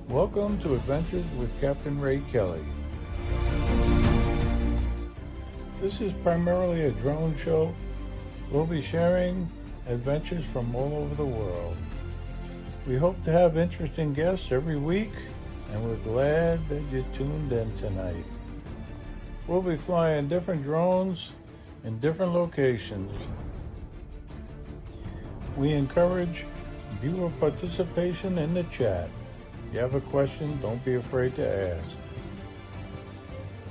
Welcome to Adventures with Captain Ray Kelly. This is primarily a drone show. We'll be sharing adventures from all over the world. We hope to have interesting guests every week, and we're glad that you tuned in tonight. We'll be flying different drones in different locations. We encourage viewer participation in the chat. If you have a question, don't be afraid to ask.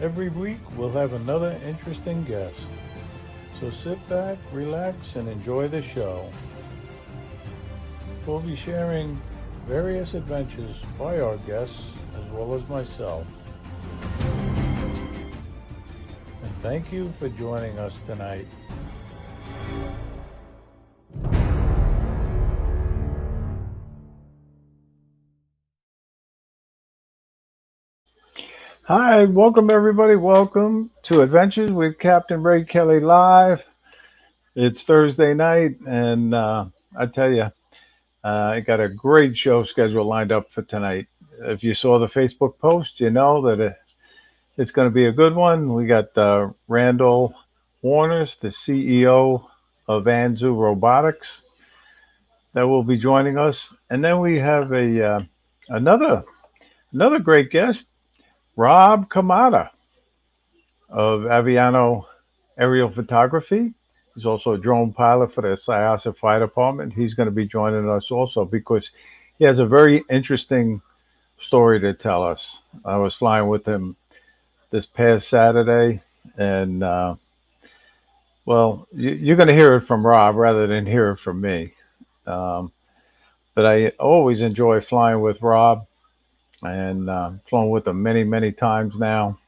Every week, we'll have another interesting guest. So sit back, relax, and enjoy the show. We'll be sharing various adventures by our guests as well as myself. And thank you for joining us tonight. Hi, welcome everybody. Welcome to Adventures with Captain Ray Kelly Live. It's Thursday night, and I tell you, I got a great show schedule lined up for tonight. If you saw the Facebook post, you know that it's going to be a good one. We got Randall Warnas, the CEO of Anzu Robotics, that will be joining us, and then we have another great guest, Rob Camarda of Aviano Aerial Photography. He's also a drone pilot for the Syosset Fire Department. He's going to be joining us also because he has a very interesting story to tell us. I was flying with him this past Saturday, and you're going to hear it from Rob rather than hear it from me. But I always enjoy flying with Rob, and flown with him many, many times now.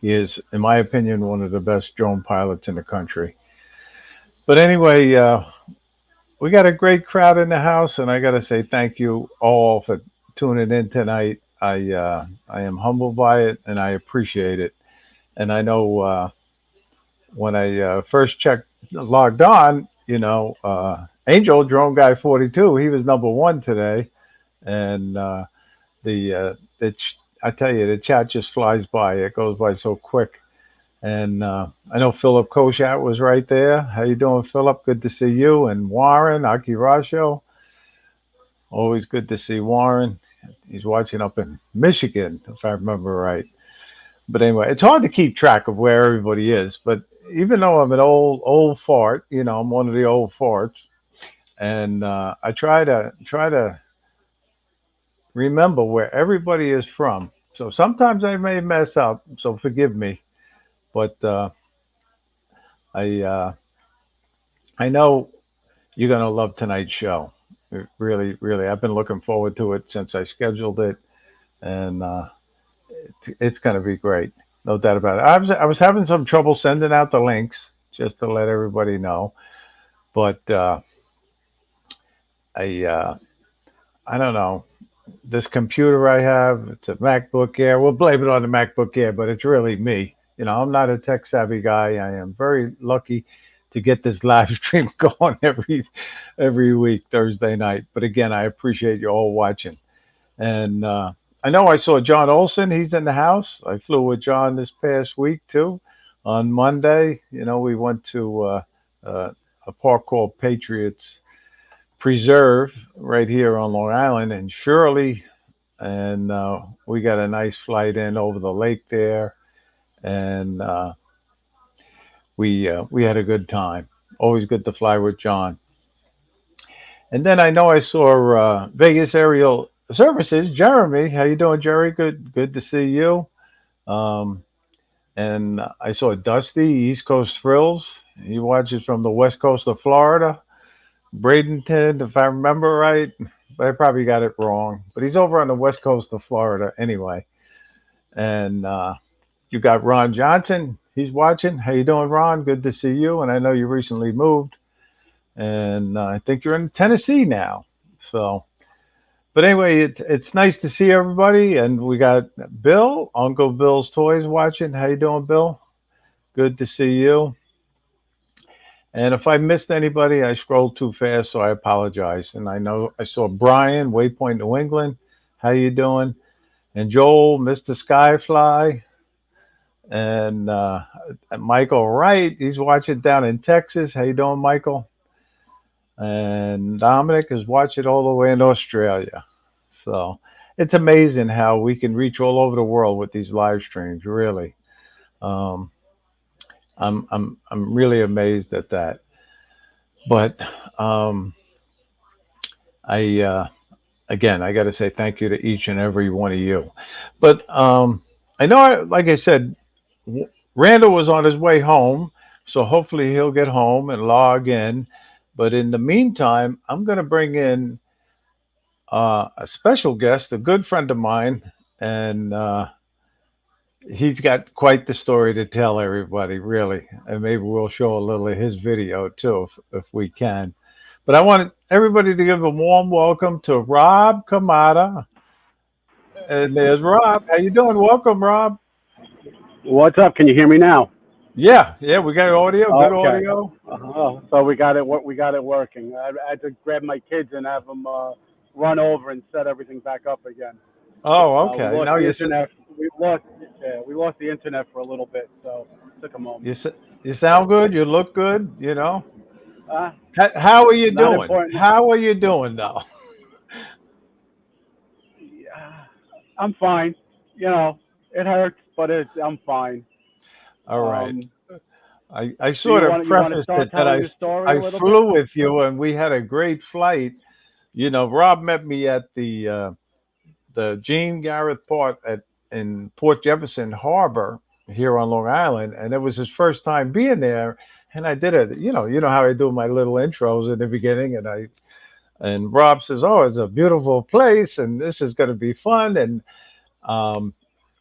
He is, in my opinion, one of the best drone pilots in the country. But anyway, we got a great crowd in the house, and I got to say thank you all for tuning in tonight. I am humbled by it, and I appreciate it. And I know when I first logged on, Angel Drone Guy 42, he was number one today, and I tell you, the chat just flies by. It goes by so quick. And I know Philip Koshat was right there. How you doing, Philip? Good to see you. And Warren Akirasho. Always good to see Warren. He's watching up in Michigan, if I remember right. But anyway, it's hard to keep track of where everybody is. But even though I'm an old fart, I'm one of the old farts, and I try to remember where everybody is from. So sometimes I may mess up, so forgive me. But I know you're going to love tonight's show. Really, really. I've been looking forward to it since I scheduled it, and it's going to be great. No doubt about it. I was having some trouble sending out the links, just to let everybody know. But I don't know. This computer I have, it's a MacBook Air. We'll blame it on the MacBook Air, but it's really me. I'm not a tech savvy guy. I am very lucky to get this live stream going every week, Thursday night. But again, I appreciate you all watching. And I know I saw John Olson. He's in the house. I flew with John this past week too. On Monday, we went to a park called Patriots Preserve right here on Long Island in Shirley, and we got a nice flight in over the lake there, and we had a good time. Always good to fly with John. And then I know I saw Vegas Aerial Services, Jeremy. How you doing, Jerry? Good to see you. And I saw Dusty, East Coast Thrills. He watches from the west coast of Florida. Bradenton, if I remember right, but I probably got it wrong. But he's over on the west coast of Florida anyway. And you got Ron Johnson. He's watching. How you doing, Ron? Good to see you. And I know you recently moved. And I think you're in Tennessee now. So, but anyway, it's nice to see everybody. And we got Bill, Uncle Bill's Toys watching. How you doing, Bill? Good to see you. And if I missed anybody, I scrolled too fast, so I apologize. And I know I saw Brian, Waypoint, New England. how you doing? And Joel, Mr. Skyfly, and Michael Wright. He's watching down in Texas. How you doing, Michael? And Dominic is watching all the way in Australia. So it's amazing how we can reach all over the world with these live streams. Really, um, I'm really amazed at that. But um, I again, I got to say thank you to each and every one of you. But I know, like I said, Randall was on his way home, so hopefully he'll get home and log in. But in the meantime, I'm going to bring in a special guest, a good friend of mine, and he's got quite the story to tell everybody, really. And maybe we'll show a little of his video too, if we can. But I want everybody to give a warm welcome to Rob Camarda. And there's Rob. How you doing? Welcome, Rob. What's up? Can you hear me now? Yeah, yeah, we got audio, good Okay. audio. So we got it. We got it working. I had to grab my kids and have them run over and set everything back up again. Oh, We okay. lost Now the internet. We lost the internet for a little bit, so it took a moment. you you sound good. You look good. You know. Uh, How are you Not doing? important. How are you doing though? Yeah, I'm fine. It hurts, but I'm fine. All right. Um, I do sort of you want to prefaced start it that telling the story a I little bit? flew with you and we had a great flight. You know, Rob met me at the Gene Garrett Port at in Port Jefferson Harbor here on Long Island, and it was his first time being there. And I did it. You know how I do my little intros in the beginning, and Rob says, "Oh, it's a beautiful place, and this is going to be fun." And um,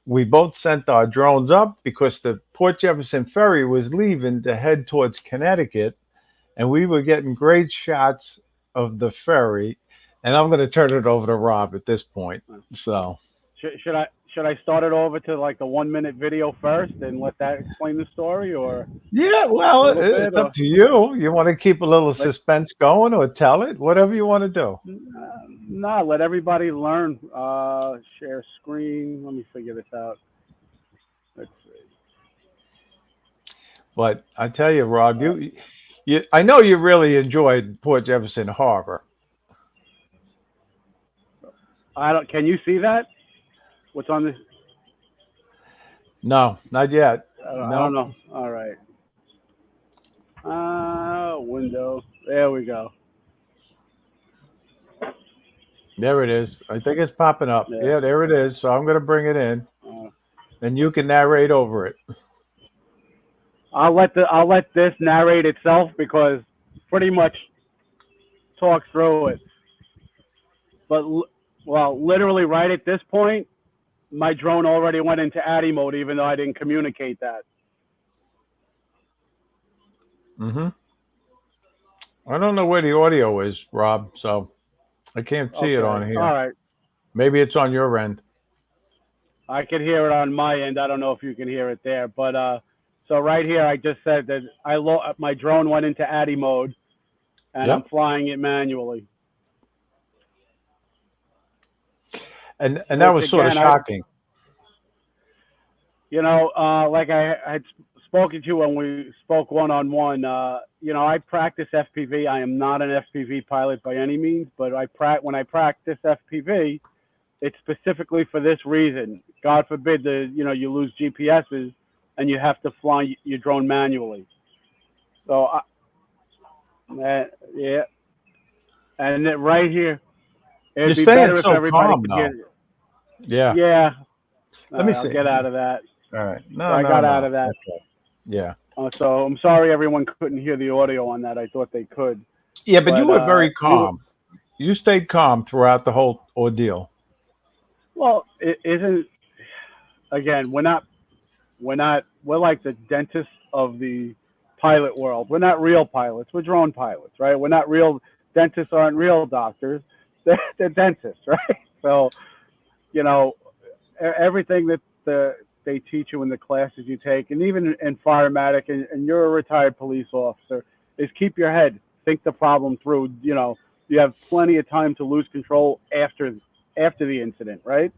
we both sent our drones up because the Port Jefferson ferry was leaving to head towards Connecticut, and we were getting great shots of the ferry. And I'm going to turn it over to Rob at this point. So. Should I start it over to like the 1 minute video first and let that explain the story, or Yeah, a well, little bit, it's up or to you. You want to keep a little let suspense going or tell it, whatever you want to do. no, let everybody learn. Share screen. Let me figure this out. Let's see. But I tell you, Rob, Uh, I know you really enjoyed Port Jefferson Harbor. I don't. Can you see that? What's on this? No, not yet. I don't No, know. All right. Window. There we go. there it is. I think it's popping up. Yeah. Yeah, there it is. So I'm going to bring it in, Uh, and you can narrate over it. I'll let this narrate itself because pretty much talk through it. But well, literally right at this point, my drone already went into ADI mode, even though I didn't communicate that. Hmm. I don't know where the audio is, Rob. So I can't see it Okay. on All here. right. Maybe it's on your end. I can hear it on my end. I don't know if you can hear it there, but so right here, I just said that my drone went into ADI mode, and I'm Yep. flying it manually. And that Which was sort of again, shocking. like I had spoken to you when we spoke one on one. I practice FPV. I am not an FPV pilot by any means, but when I practice FPV, it's specifically for this reason. God forbid you lose GPSs and you have to fly your drone manually. So yeah, and right here, You're it'd be staying better if so everybody calm could hear. though. Yeah. Yeah, all Let me right, I'll see. get out of that. All right. So No, I no, got out no. of that. Okay. Yeah. So I'm sorry everyone couldn't hear the audio on that. I thought they could, Yeah, but you but were very we were. calm. You stayed calm throughout the whole ordeal. Well, it isn't. Again, we're like the dentists of the pilot world. We're not real pilots. We're drone pilots, right? We're not real dentists. Aren't real doctors. They're dentists, right? So you know everything that they teach you in the classes you take, and even in firematic, and you're a retired police officer, is keep your head, think the problem through. You have plenty of time to lose control after. after the incident, right?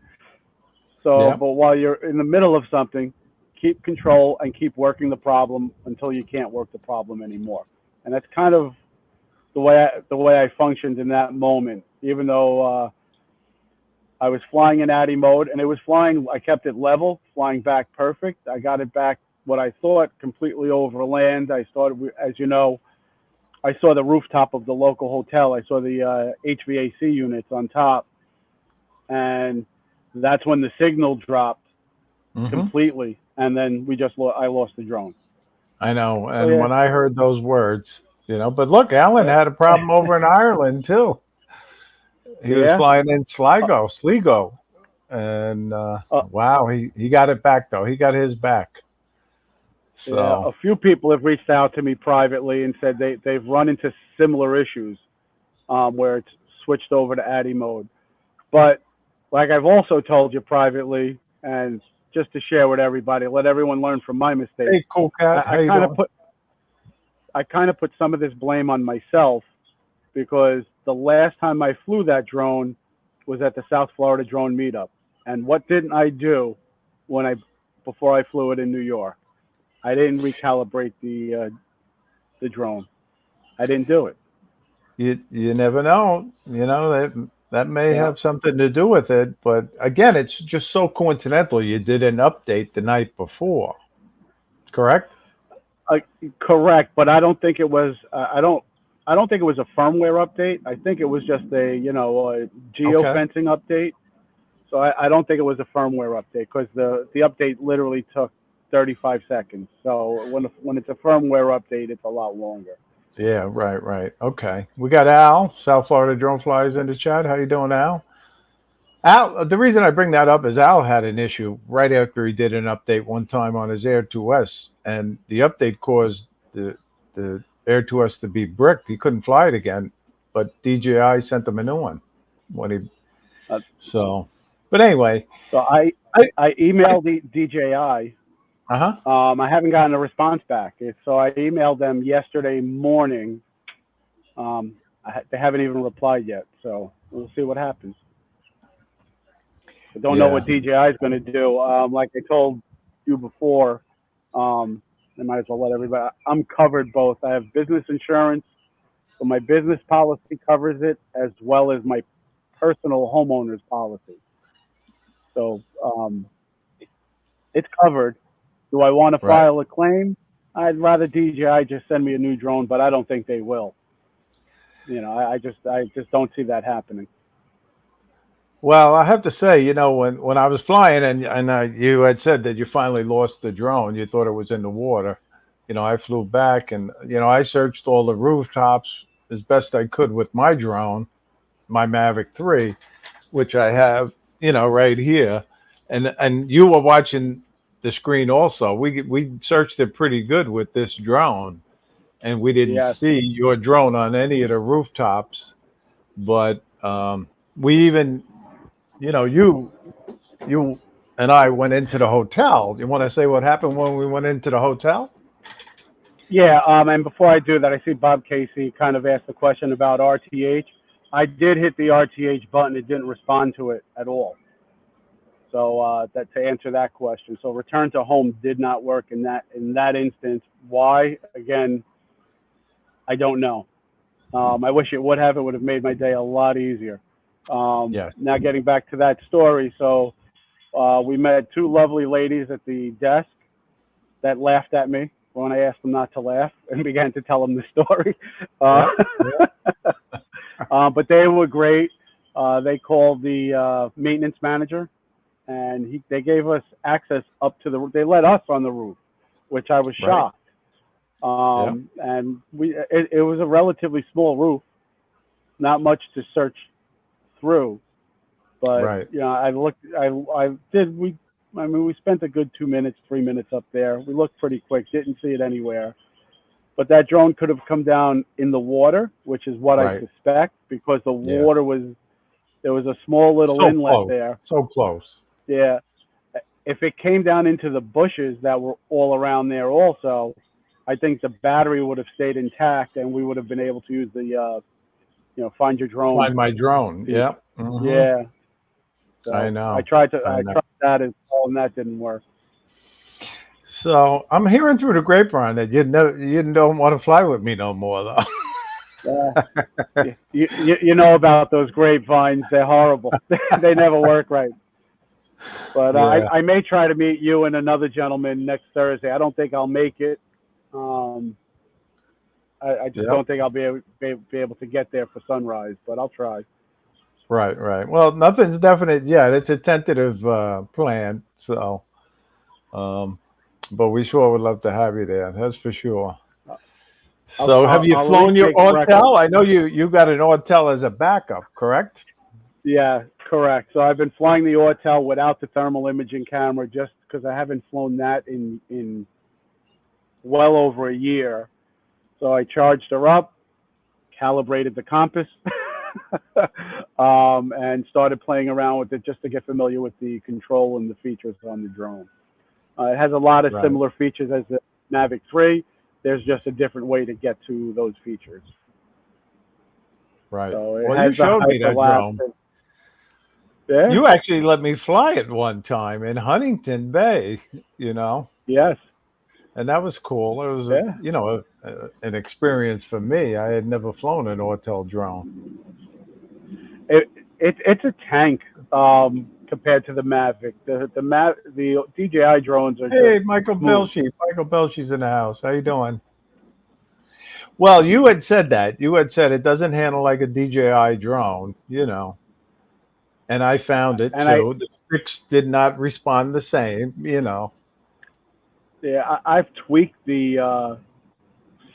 So, Yeah. but while you're in the middle of something, keep control and keep working the problem until you can't work the problem anymore. And that's kind of the way I functioned in that moment. Even though I was flying in ATTI mode, and it was flying, I kept it level, flying back perfect. I got it back what I thought completely over land. I started, as you know, I saw the rooftop of the local hotel. I saw the HVAC units on top, and that's when the signal dropped Hmm. completely, and then I lost the drone. I know. So And yeah, when I heard those words, but look, Alan had a problem over in Ireland too. He was yeah. flying in Sligo, and Uh, wow, he got it back though. He got his back. yeah, So a few people have reached out to me privately and said they've run into similar issues where it's switched over to ATTI mode. But like I've also told you privately, and just to share with everybody, let everyone learn from my mistakes. hey, cool cat, I, how I you kind of doing? put I kind of put some of this blame on myself because the last time I flew that drone was at the South Florida drone meetup. And what didn't I do when I before I flew it in New York? I didn't recalibrate the drone. I didn't do it. You never know. That may Yeah. have something to do with it. But again, it's just so coincidental. You did an update the night before, correct? Uh, correct, but I don't think it was. I don't think it was a firmware update. I think it was just a Okay. geofencing update. So I don't think it was a firmware update because the update literally took 35 seconds. So when it's a firmware update, it's a lot longer. Yeah, right, right. Okay. We got Al, South Florida Drone Flies in the chat. How you doing, Al? Al, the reason I bring that up is Al had an issue right after he did an update one time on his Air 2S, and the update caused the Air 2S to be bricked. He couldn't fly it again, but DJI sent him a new one when he Uh, so. But anyway, so I, I I emailed the DJI. uh-huh. I haven't gotten a response back. So I emailed them yesterday morning. They haven't even replied yet. So we'll see what happens. I don't know Yeah, what DJI is going to do. Like I told you before, I might as well let everybody. I'm covered both. I have business insurance, so my business policy covers it as well as my personal homeowner's policy. So it's covered. Do I want to right. file a claim? I'd rather DJI just send me a new drone, but I don't think they will. I just don't see that happening. Well, I have to say, when I was flying and you had said that you finally lost the drone, you thought it was in the water. I flew back and I searched all the rooftops as best I could with my drone, my Mavic 3, which I have, right here. And you were watching the screen also. We searched it pretty good with this drone, and we didn't Yes. see your drone on any of the rooftops. But we even, you and I went into the hotel. You want to say what happened when we went into the hotel? Yeah, and before I do that, I see Bob Casey kind of asked a question about RTH. I did hit the RTH button; it didn't respond to it at all. So that to answer that question, so return to home did not work in that instance. Why? Again, I don't know. I wish it would have. It would have made my day a lot easier. Yes. Now getting back to that story, so we met two lovely ladies at the desk that laughed at me when I asked them not to laugh and began to tell them the story. Uh, Yep. Yep. but they were great. They called the maintenance manager, and they gave us access up to the. They let us on the roof, which I was Right. shocked. Yep. And it was a relatively small roof, not much to search through. But Right. I looked. I did. I mean, we spent a good 2 minutes, 3 minutes up there. We looked pretty quick. Didn't see it anywhere. But that drone could have come down in the water, which is what I Right. suspect, because the Yeah. water was there was a small little So inlet close. there. So close. Yeah. If it came down into the bushes that were all around there, also, I think the battery would have stayed intact, and we would have been able to use the find your drone Find my drone. feature. Yep. Hmm. Yeah. I So I know. tried I know. that as well, and that didn't work. So I'm hearing through the grapevine that you don't want to fly with me no more, though. Uh, you know about those grapevines? They're horrible. They never work right. But Yeah. I may try to meet you and another gentleman next Thursday. I don't think I'll make it. Um, I just Yep. don't think I'll be able to get there for sunrise, but I'll try. Right. Right. Well, nothing's definite yet. It's a tentative plan. So, um, but we sure would love to have you there. That's for sure. So, have you I'll at least flown your make breakfast. Autel? I know you got an Autel as a backup, correct? Yeah, correct. So I've been flying the Autel without the thermal imaging camera just because I haven't flown that in well over a year. So I charged her up, calibrated the compass, and started playing around with it just to get familiar with the control and the features on the drone. It has a lot of Right. similar features as the Mavic 3. There's just a different way to get to those features. Right. So it Well, has you the showed me that hyperlapse. drone. Yeah. You actually let me fly it one time in Huntington Bay, you know, Yes. and that was cool. It was Yeah. an experience for me. I had never flown an Autel drone. It, it's a tank compared to the Mavic. The DJI drones are just Hey, Michael smooth. Belshi. Michael Belshie's in the house. How you doing? Well, you had said that. You had said it doesn't handle like a DJI drone, and I found it And I too. The sticks did not respond the same. yeah, I've tweaked the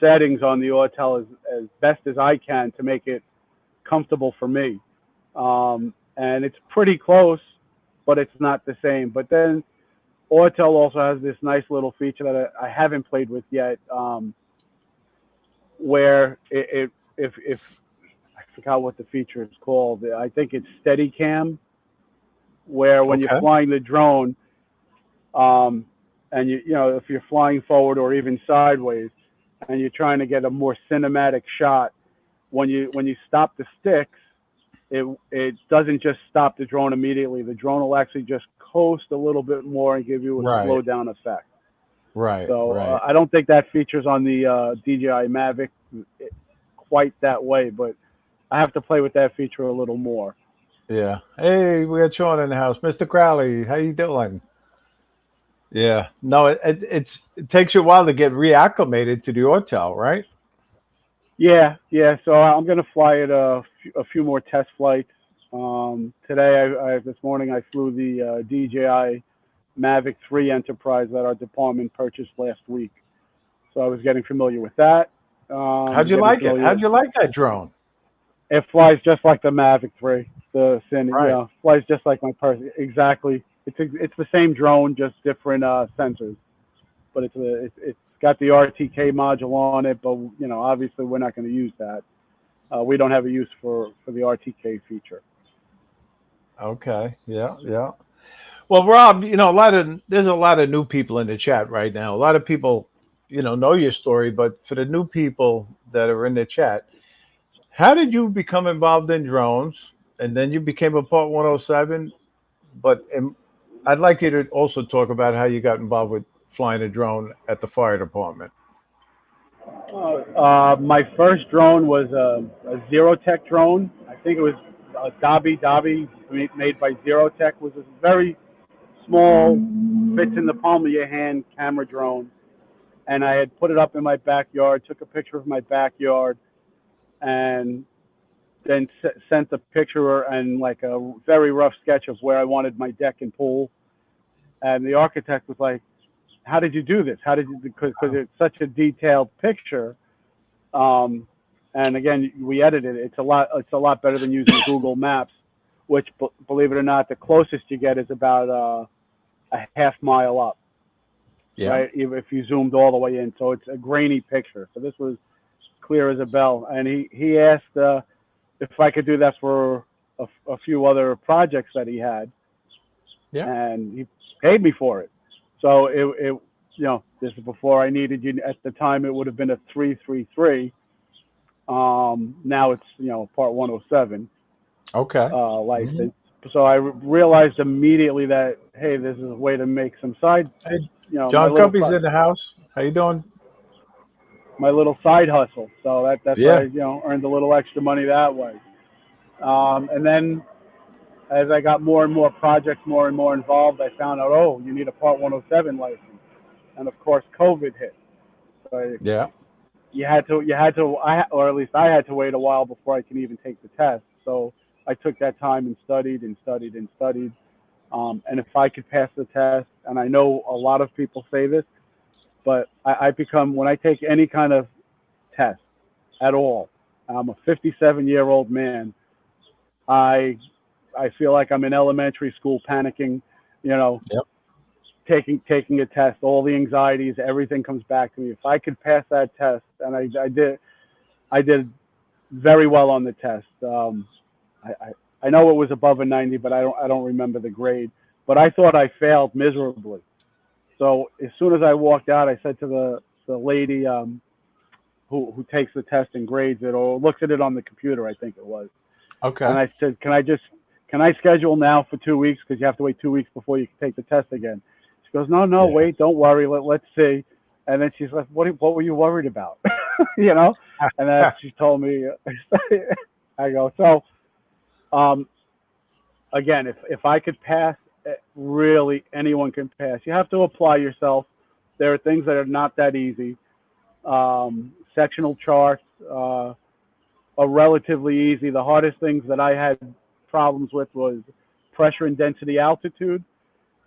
settings on the Autel as best as I can to make it comfortable for me. And it's pretty close, but it's not the same. But then Autel also has this nice little feature that I haven't played with yet, where if I forgot what the feature is called. I think it's Steadicam, where when you're Okay. flying the drone, um, and if you're flying forward or even sideways, and you're trying to get a more cinematic shot, when you stop the sticks, it doesn't just stop the drone immediately. The drone will actually just coast a little bit more and give you a Right. slow down effect. Right. So Right. I don't think that features on the DJI Mavic quite that way, but I have to play with that feature a little more. Yeah. Hey, we got Sean in the house. Mr. Crowley, how you doing? Yeah. No, it takes you a while to get reacclimated to the hotel, right? Yeah, yeah. So I'm gonna fly it a few more test flights. Today, this morning I flew the DJI Mavic 3 Enterprise that our department purchased last week. So I was getting familiar with that. How'd you Getting like it? familiar with How'd you like that drone? it flies just like the Mavic 3. The Cine, Right. flies just like my person. Exactly. It's the same drone, just different sensors. But it's got the RTK module on it. But obviously we're not going to use that. We don't have a use for the RTK feature. Okay. Yeah. Yeah. Well, Rob, there's a lot of new people in the chat right now. A lot of people, know your story, but for the new people that are in the chat, how did you become involved in drones? And then you became a Part 107. But I'd like you to also talk about how you got involved with flying a drone at the fire department. My first drone was a Zerotech drone. I think it was a Dobby made by Zerotech. Was a very small, fits in the palm of your hand camera drone. And I had put it up in my backyard, took a picture of my backyard, and then sent the picture and like a very rough sketch of where I wanted my deck and pool. And the architect was like, "How did you do this? How did you?" Because it's such a detailed picture. Um, and again, we edited it. It's a lot better than using Google Maps, which, believe it or not, the closest you get is about a half mile up, Yeah. right? If you zoomed all the way in, so it's a grainy picture. So this was clear as a bell. And he asked if I could do that for a few other projects that he had, Yeah. and he paid me for it. So this is before I needed you. At the time, it would have been a 333. Now it's Part 107 Okay. Hmm. license. So I realized immediately that, hey, this is a way to make some side, Hey, my John little Cubby's in the house. How you doing? side hustle. So that's why I, Yeah. earned a little extra money that way. And then as I got more and more projects, more and more involved, I found out, oh, you need a Part 107 license. And of course, COVID hit. So Yeah. or at least I had to wait a while before I can even take the test. So I took that time and studied and studied and studied. And if I could pass the test, and I know a lot of people say this, but I become, when I take any kind of test at all, I'm a 57-year-old man. I I feel like I'm in elementary school panicking, you know, Yep. taking a test, all the anxieties, everything comes back to me. If I could pass that test, and I did very well on the test. I know it was above a 90, but I don't remember the grade. But I thought I failed miserably. So as soon as I walked out, I said to the lady who takes the test and grades it, or looks at it on the computer, I think it was. And Okay. I said, can I schedule now for 2 weeks? Because you have to wait 2 weeks before you can take the test again. She goes, no, Yeah. wait, don't worry, let's see. And then she's like, what were you worried about? you know? And then she told me, I go, so, um, again, if I could pass, really anyone can pass. You have to apply yourself. There are things that are not that easy. Sectional charts are relatively easy. The hardest things that I had problems with was pressure and density altitude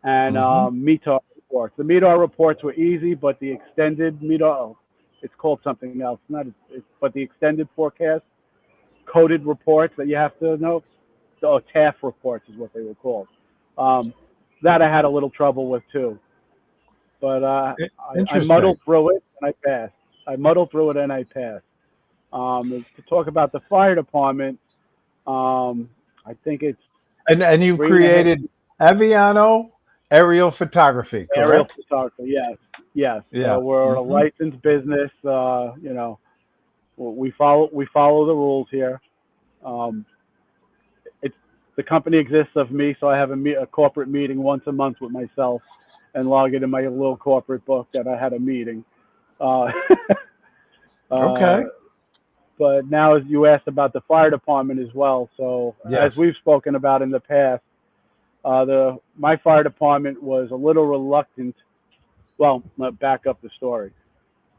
and Mm-hmm. METAR reports. The METAR reports were easy, but the extended METAR, it's called something else, but the extended forecast coded reports that you have to know, or TAF reports is what they were called. Um, that I had a little trouble with too. But I Interesting. muddled through it and I passed. I muddled through it and I passed. To talk about the fire department, I think it's And you 3.5 created Aviano aerial photography, aerial correct? photography. Yes, yes. Yeah. We're a Mm-hmm. licensed business. We follow the rules here. Um, it's the company exists of me, so I have a corporate meeting once a month with myself, and log it in my little corporate book that I had a meeting. Uh, uh, Okay. but now, as you asked about the fire department as well, so as Yes. we've spoken about in the past, my fire department was a little reluctant. Well, let me back up the story.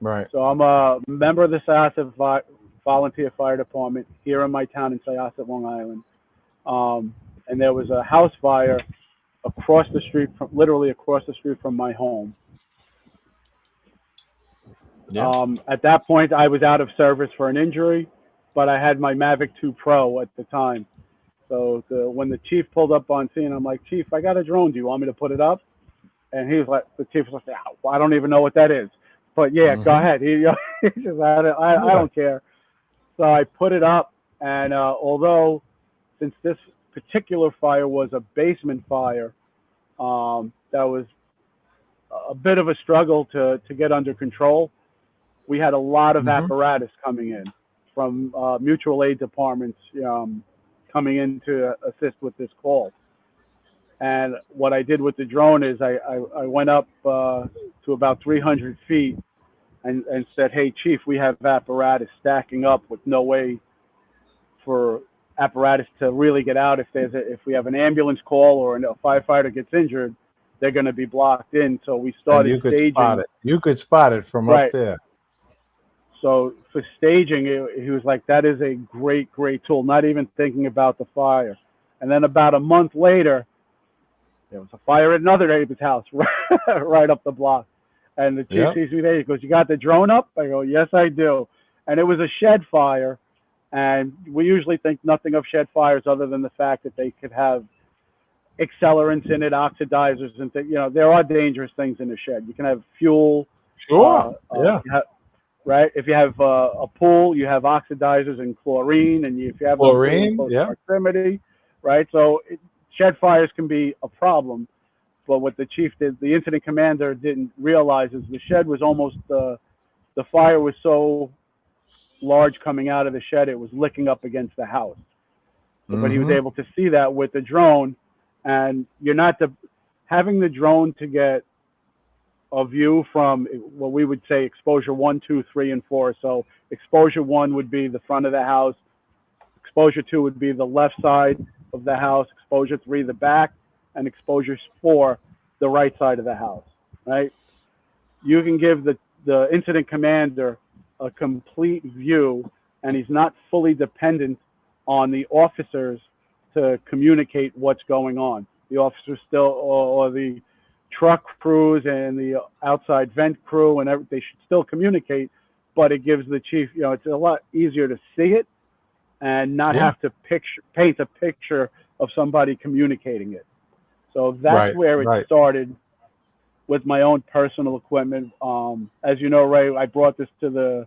Right. So I'm a member of the Syosset Volunteer Fire Department here in my town in Syosset, Long Island. And there was a house fire across the street, literally across the street from my home. Yeah. At that point, I was out of service for an injury, but I had my Mavic 2 Pro at the time. So when the chief pulled up on scene, I'm like, Chief, I got a drone. Do you want me to put it up? And he was like, the chief was like, I don't even know what that is. But yeah, go Mm-hmm. ahead. He says, I Yeah. don't care. So I put it up, and although since this particular fire was a basement fire, that was a bit of a struggle to get under control. We had a lot of Mm-hmm. apparatus coming in from mutual aid departments coming in to assist with this call. And what I did with the drone is I went up to about 300 feet and said, hey, Chief, we have apparatus stacking up with no way for apparatus to really get out. If we have an ambulance call or a firefighter gets injured, they're going to be blocked in. So we And started you could spot staging. it. You could spot it from up Right. there. So for staging, he was like, that is a great, great tool, not even thinking about the fire. And then about a month later, there was a fire at another neighbor's house right up the block. And the chief Yep. sees me there. He goes, you got the drone up? I go, yes, I do. And it was a shed fire. And we usually think nothing of shed fires other than the fact that they could have accelerants in it, oxidizers, and there are dangerous things in a shed. You can have fuel. Sure. Yeah. Right? If you have a pool, you have oxidizers and chlorine, and if you have those two in Chlorine. close Yeah. proximity, right? So shed fires can be a problem. But what the chief did, the incident commander didn't realize, is the shed was almost the fire was so large coming out of the shed, it was licking up against the house. but he was Mm-hmm. able to see that with the drone. And you're not having the drone to get a view from what we would say exposure 1, 2, 3, and 4. So exposure 1 would be the front of the house. Exposure 2 would be the left side of the house. Exposure 3, the back, and exposure 4, the right side of the house. Right? You can give the incident commander a complete view, and he's not fully dependent on the officers to communicate what's going on. The officers still, or the truck crews and the outside vent crew, and they should still communicate, but it gives the chief, it's a lot easier to see it and not Yeah. have to paint a picture of somebody communicating it. So that's Right. where it Right. started with my own personal equipment. As you know, Ray, I brought this to the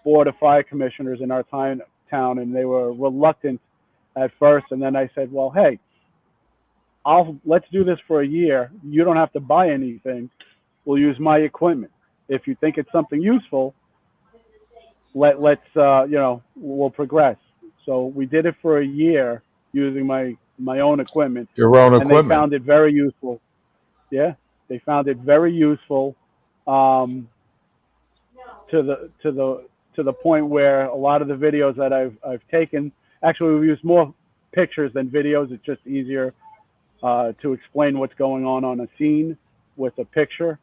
board of fire commissioners in our town, and they were reluctant at first. And then I said, well, hey, let's do this for a year. You don't have to buy anything. We'll use my equipment. If you think it's something useful, let's we'll progress. So we did it for a year using my own equipment, Your own and they equipment. found it very useful. Yeah, they found it very useful. Um, to the point where a lot of the videos that I've taken, actually we use more pictures than videos. It's just easier to explain what's going on a scene with a picture.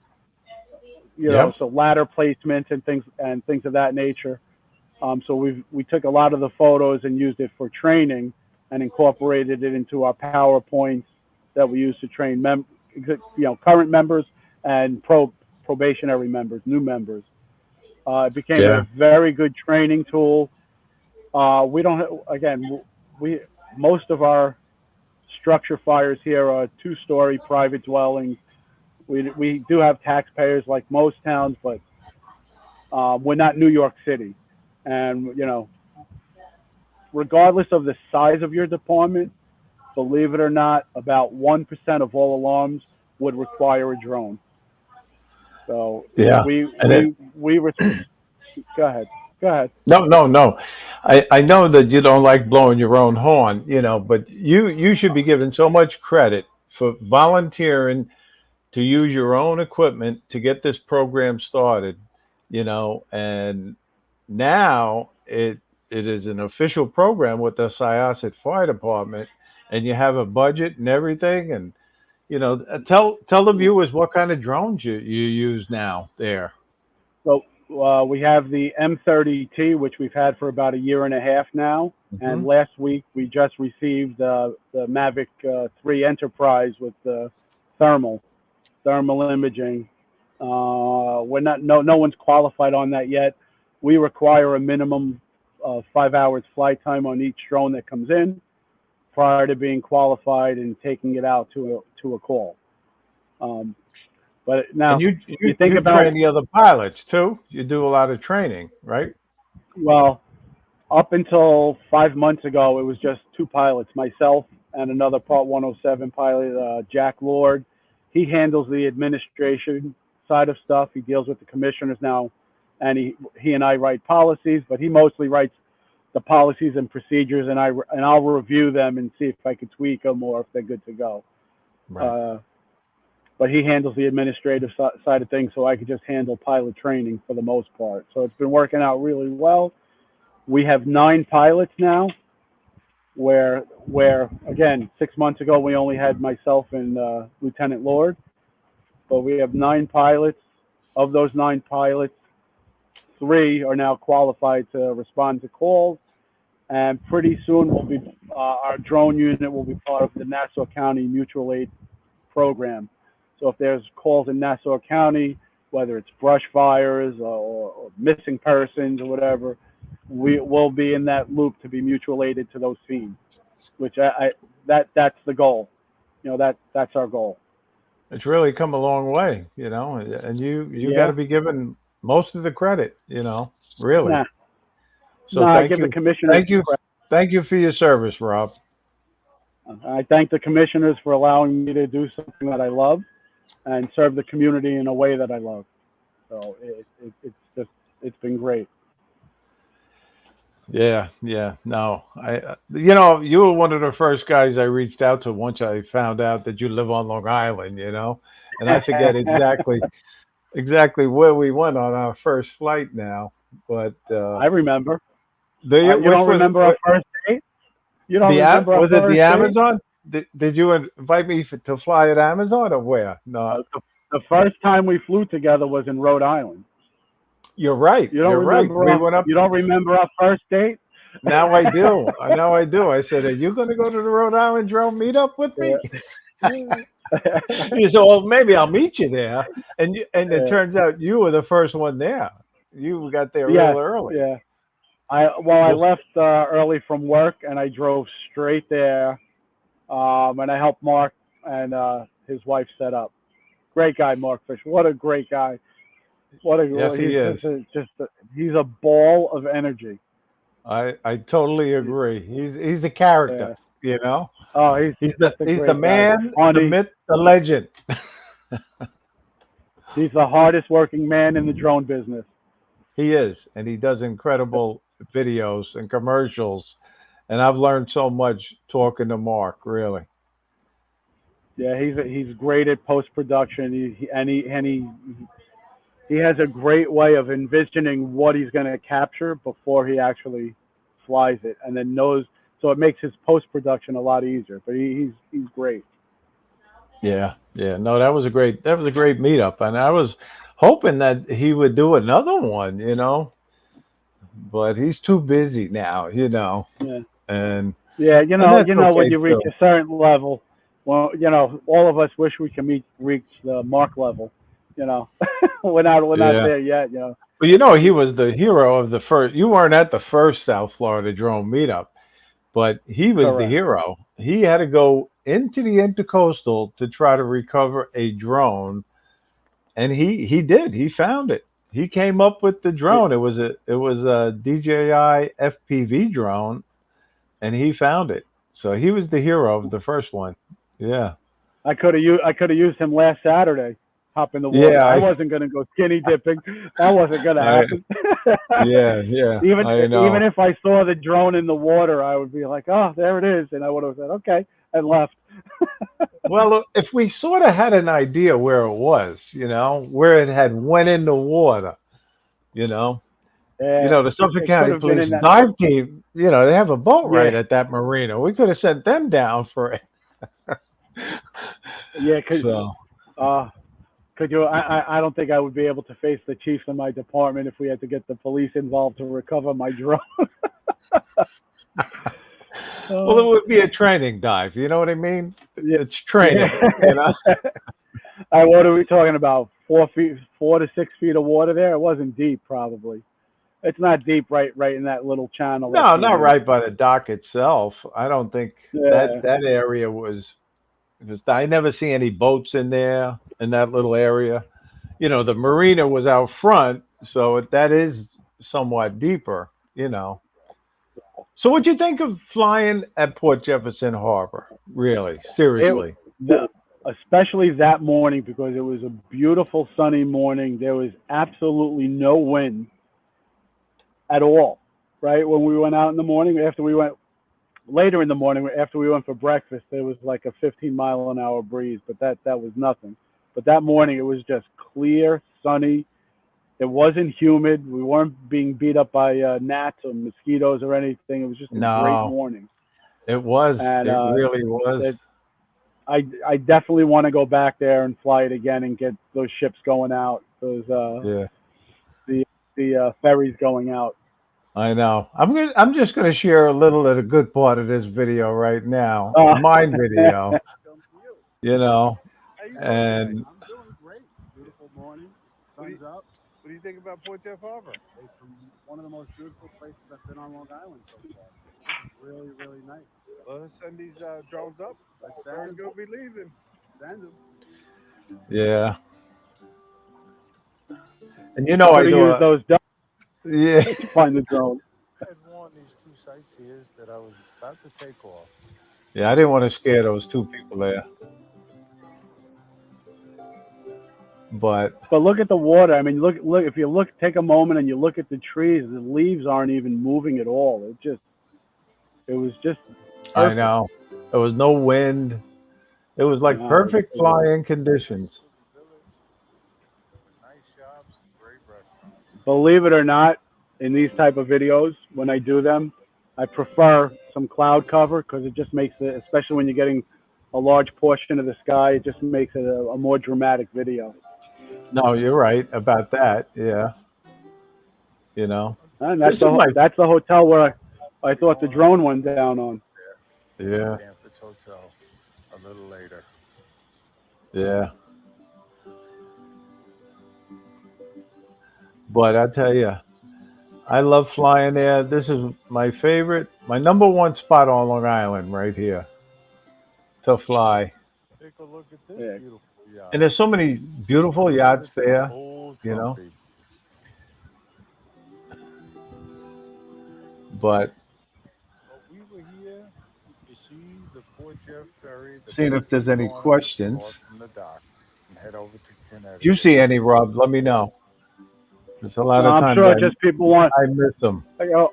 Yep. So ladder placement and things of that nature. So we took a lot of the photos and used it for training and incorporated it into our PowerPoints that we use to train current members and probationary members, new members. It became a Yeah. very good training tool. We don't, again, we most of our structure fires here are 2-story private dwellings. We do have taxpayers like most towns, but we're not New York City. And, regardless of the size of your department, believe it or not, about 1% of all alarms would require a drone. So Yeah. And it, go ahead. Go ahead. no. I know that you don't like blowing your own horn, but you should be given so much credit for volunteering to use your own equipment to get this program started, and now it is an official program with the Syosset Fire Department, and you have a budget and everything, and tell the viewers what kind of drones you use now there. So we have the M30T, which we've had for about a year and a half now. Hmm. And last week we just received the Mavic 3 Enterprise with the thermal imaging. We're not no one's qualified on that yet. We require a minimum of 5 hours flight time on each drone that comes in prior to being qualified and taking it out to a call. Um, but And now you think you about, train the other pilots too. You do a lot of training, right? well, up until 5 months ago, it was just 2 pilots, myself and another Part 107 pilot, Jack Lord. He handles the administration side of stuff. He deals with the commissioners now, and he and I write policies, but he mostly writes the policies and procedures, and I'll review them and see if I could tweak them or if they're good to go. Right. Uh, but he handles the administrative side of things, so I could just handle pilot training for the most part. So it's been working out really well. We have 9 pilots now, where again 6 months ago we only had myself and Lieutenant Lord, but we have 9 pilots. Of those 9 pilots, 3 are now qualified to respond to calls, and pretty soon our drone unit will be part of the Nassau County Mutual Aid program. So if there's calls in Nassau County, whether it's brush fires or missing persons or whatever, we will be in that loop to be mutual aided to those scenes, which that's the goal. That's our goal. It's really come a long way, and you got Yeah. to be given most of the credit, really. Nah. So No, I give the commissioners thank you, credit. thank you for your service, Rob. I thank the commissioners for allowing me to do something that I love and serve the community in a way that I love. So it's been great. Yeah, yeah. No, you were one of the first guys I reached out to once I found out that you live on Long Island, and I forget exactly where we went on our first flight now, but I remember. You which don't was remember our first date? You don't remember our was it the first date? Amazon? Did you invite me to fly at Amazon or where? No, The first time we flew together was in Rhode Island. you're right. You're right. We went up. You don't remember our first date? Now I do. Now I do. I said, "Are you going to go to the Rhode Island drone meetup with me?" Yeah. He said, "Well, maybe I'll meet you there." And it Yeah. turns out you were the first one there. You got there real Yes, early. yeah. I Well, left early from work and I drove straight there. And I helped Mark and his wife set up. Great guy, Mark Fisher. What a great guy. yes, he He's is. he's a ball of energy. I totally agree. He's a character. Yeah. You know, Oh, he's just a he's the great guy. man, the Funny. myth, the legend. He's the hardest working man in the drone business. He is, and he does incredible videos and commercials. And I've learned so much talking to Mark. Really. Yeah, he's great at post production. He has a great way of envisioning what he's going to capture before he actually flies it, and then knows. So it makes his post production a lot easier. But he's great. Yeah, yeah. No, that was a great meetup, and I was hoping that he would do another one, but he's too busy now, Yeah. and Yeah, that's when okay you reach too. a certain level, well, all of us wish we could reach the Mark level. You know, we're not Yeah, there yet. but he was the hero of the first. You weren't at the first South Florida drone meetup, but he was the Correct. hero. He had to go into the intercoastal to try to recover a drone, and he did. He found it. He came up with the Yeah, drone. It was a DJI FPV drone, and he found it. So he was the hero of the first one. Yeah, I could have used him last Saturday. Hop in the water. yeah, I wasn't gonna go skinny dipping. That wasn't gonna I, happen. yeah. I Even know. if I saw the drone in the water, I would be like, "Oh, there it is," and I would have said, "Okay," and left. Well, look, if we sort of had an idea where it was, where it had went in the water, you know, Yeah, the Suffolk it could County have been Police in that. dive team, they have a boat right Yeah, at that marina. We could have sent them down for it. yeah. So Uh, could you? I don't think I would be able to face the chiefs in my department if we had to get the police involved to recover my drone. well, it uh, would be a training dive. You know what I mean? yeah, It's yeah. training. What are we talking about? 4 feet, 4 to 6 feet of water there. It wasn't deep, probably. It's not deep, right in that little channel at No, the not right by the dock itself. I don't think that yeah. that area was. I never see any boats in there in that little area. The marina was out front, so that is somewhat deeper. You know. So, what'd you think of flying at Port Jefferson Harbor? Really, It seriously? the especially that morning because it was a beautiful sunny morning. There was absolutely no wind at all. Right when we went out in the morning, after we went later in the morning after we went for breakfast, there was like a 15-mile-an-hour breeze, but that was nothing. But that morning it was just clear, sunny. It wasn't humid. We weren't being beat up by gnats or mosquitoes or anything. It was just a great No, morning, it was. and It really was. it, I definitely want to go back there and fly it again and get those ships going out, those Yeah, the ferries going out. I know. I'm just gonna share a little of the good part of this video right now, Uh, my video. Come to you. You know, How you doing today? and I'm doing great. Beautiful morning. what do you, Sun's up. what do you think about Port Jeff Harbor? It's one of the most beautiful places I've been on Long Island so far. Really, really nice. Well, let's send these drones up. Let's send We're them. gonna be leaving. Send them. Yeah, and I I could have do used a those ducks yeah. to find the drone. I had warned these two sightseers that I was about to take off. Yeah, I didn't want to scare those two people there. But But look at the water. I mean, look. If you look, take a moment and you look at the trees. The leaves aren't even moving at all. It was just I perfect. know there was no wind. It was like No, perfect flying conditions. Village with nice shops and great restaurants. believe it or not, in these type of videos, when I do them, I prefer some cloud cover because it just makes it, especially when you're getting a large portion of the sky, it just makes it a more dramatic video. No, you're right about that. Yeah, you know, And this is my that's the hotel where I We'll be thought the going on drone went down on. to yeah, Camp's Hotel a little later. yeah. But I tell you, I love flying there. This is my favorite, my number one spot on Long Island, right here to fly. Take a look at this Yeah. beautiful yacht. And there's so many beautiful Converted yachts to the there, old you know. Trumpy. But But we were here to see the Port Jeff ferry, the seeing if big there's any schooner, questions. off from the dock and head over to If you Connecticut. see any, Rob, let me know. There's a lot of I'm times sure just people want. I miss them. You know,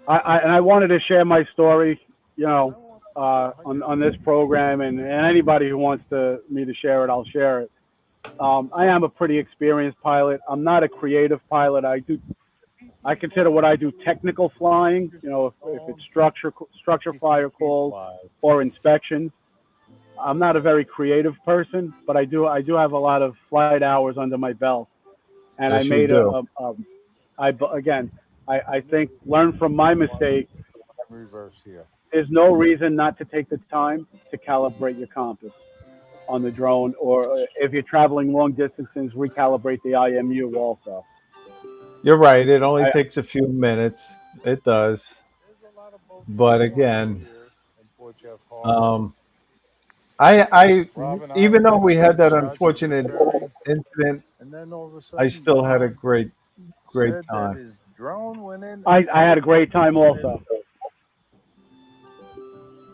I wanted to share my story. You And I know, want on this program, and anybody who wants me to share it, I'll share it. I am a pretty experienced pilot. I'm not a creative pilot. I consider what I do technical flying. You know, if it's structure 50 fire feet calls wide. or inspections. I'm not a very creative person, but I do have a lot of flight hours under my belt, and I Yes, you made do. again I think learn from my mistake. Reverse here. There's no reason not to take the time to calibrate your compass on the drone, or if you're traveling long distances, recalibrate the IMU also. You're right. It only I, takes a few minutes. It does. There's a lot of boats on But the water again, here in Port Jeff Harbor. um, I, Rob and I even though we taking had good that shots of the unfortunate ferry, incident, and then all of a I sudden still had a Rob great said that time. his drone went in I had a great time also.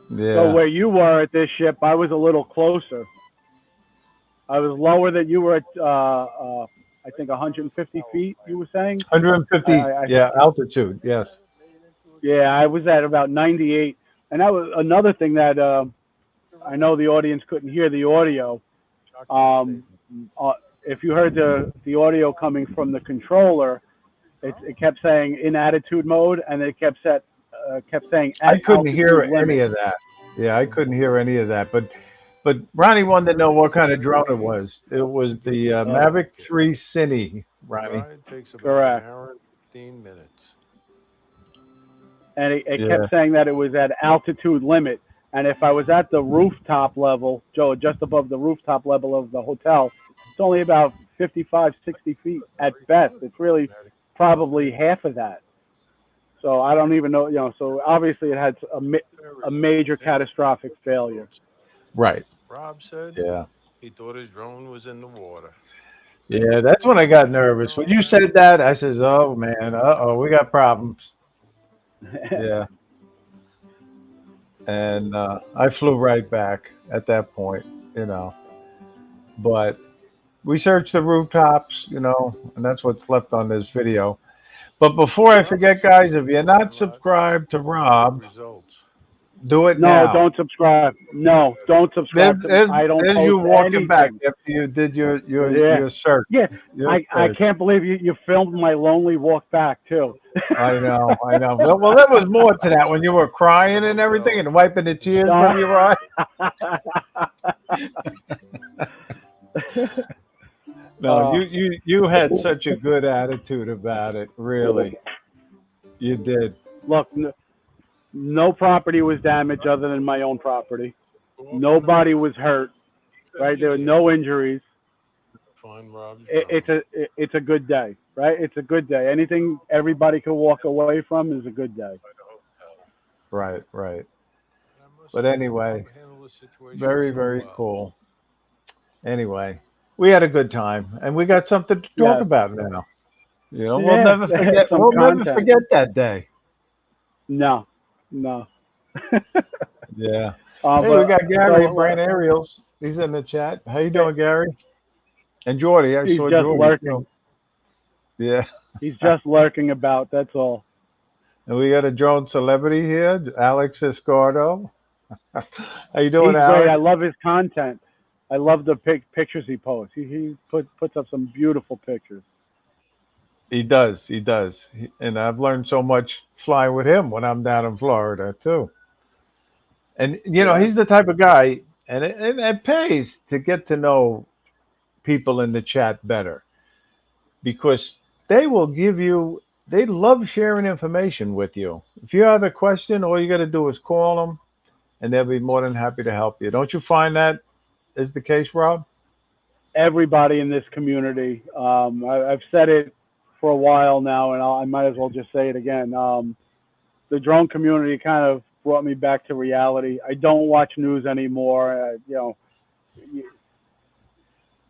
So Yeah, where you were at this ship, I was a little closer. I was lower than you were at, I think 150 feet. You were saying? I, 150. I Yeah, altitude. Yes. yeah, I was at about 98, and that was another thing that I know the audience couldn't hear the audio. shotgun Um, statement. uh, if you heard the audio coming from the controller, it kept saying in attitude mode, and it kept saying I at couldn't altitude hear any limit. of that. Yeah, I couldn't hear any of that. But Ronnie wanted to know what kind of drone it was. It was the Uh, Mavic 3 Cine, The Ronnie. ride takes about an Correct. hour and 15 minutes. And it kept Yeah, saying that it was at altitude limit. And if I was at the rooftop level, Joe, just above the rooftop level of the hotel, it's only about 55, 60 feet at Very best. good. It's really Connecticut. probably half of that. So I don't even know, so obviously it had a Ferry major in catastrophic failure. right. Rob said Yeah. he thought his drone was in the water. Yeah, that's when I got nervous. When Turn you around. said that, I says, "Oh man, uh-oh, we got problems." Yeah, and I flew right back at that point, you know. But we searched the rooftops, and that's what's left on this video. But before I Rob forget, was such a guys, if good you're flight not rod. subscribed to All good Rob, results. do it No, now. don't subscribe. No, don't There's, subscribe to. there's, I don't there's you post walking back anything. after you did your Yeah, your search. yeah. Your I search. can't believe you filmed my lonely walk back too. I know, I know. Well, there was more to that when you were The crying and everything hotel and wiping the is tears No. from your eyes. No, uh, you had such a good attitude about it. Really, you did. look, no property was damaged other than my own property. off on the Nobody was hurt. Right, there were engineer no injuries. to find Rob's It, drone. it's a good day. Right, it's a good day. Anything everybody can walk away from is a good day. By the hotel. Right, right. And I must But say, anyway, Rob handled the situation very, so very well. cool. Anyway, we had a good time, and we got something to talk Yes. about now. We'll Yeah. never forget. Some We'll never content. forget that day. No. No. Yeah. Hey, we But got tell Gary you at Brain what. Aerials. He's in the chat. How you Yeah, doing, Gary? And Jordy, I He's saw just Jordy lurking. too. Yeah. He's just lurking about. That's all. And we got a drone celebrity here, Alex Escardo. How you doing, He's great. Alex? I love his content. I love the pictures he posts. He puts up some beautiful pictures. He does. He does. And I've learned so much flying with him when I'm down in Florida too. And Yeah. he's the type of guy, and it pays to get to know people in the chat better because they will give you. They love sharing information with you. If you have a question, all you got to do is call them, and they'll be more than happy to help you. Don't you find that is the case, Rob? Everybody in this community. I've said it for a while now, and I might as well just say it again. The drone community kind of brought me back to reality. I don't watch news anymore.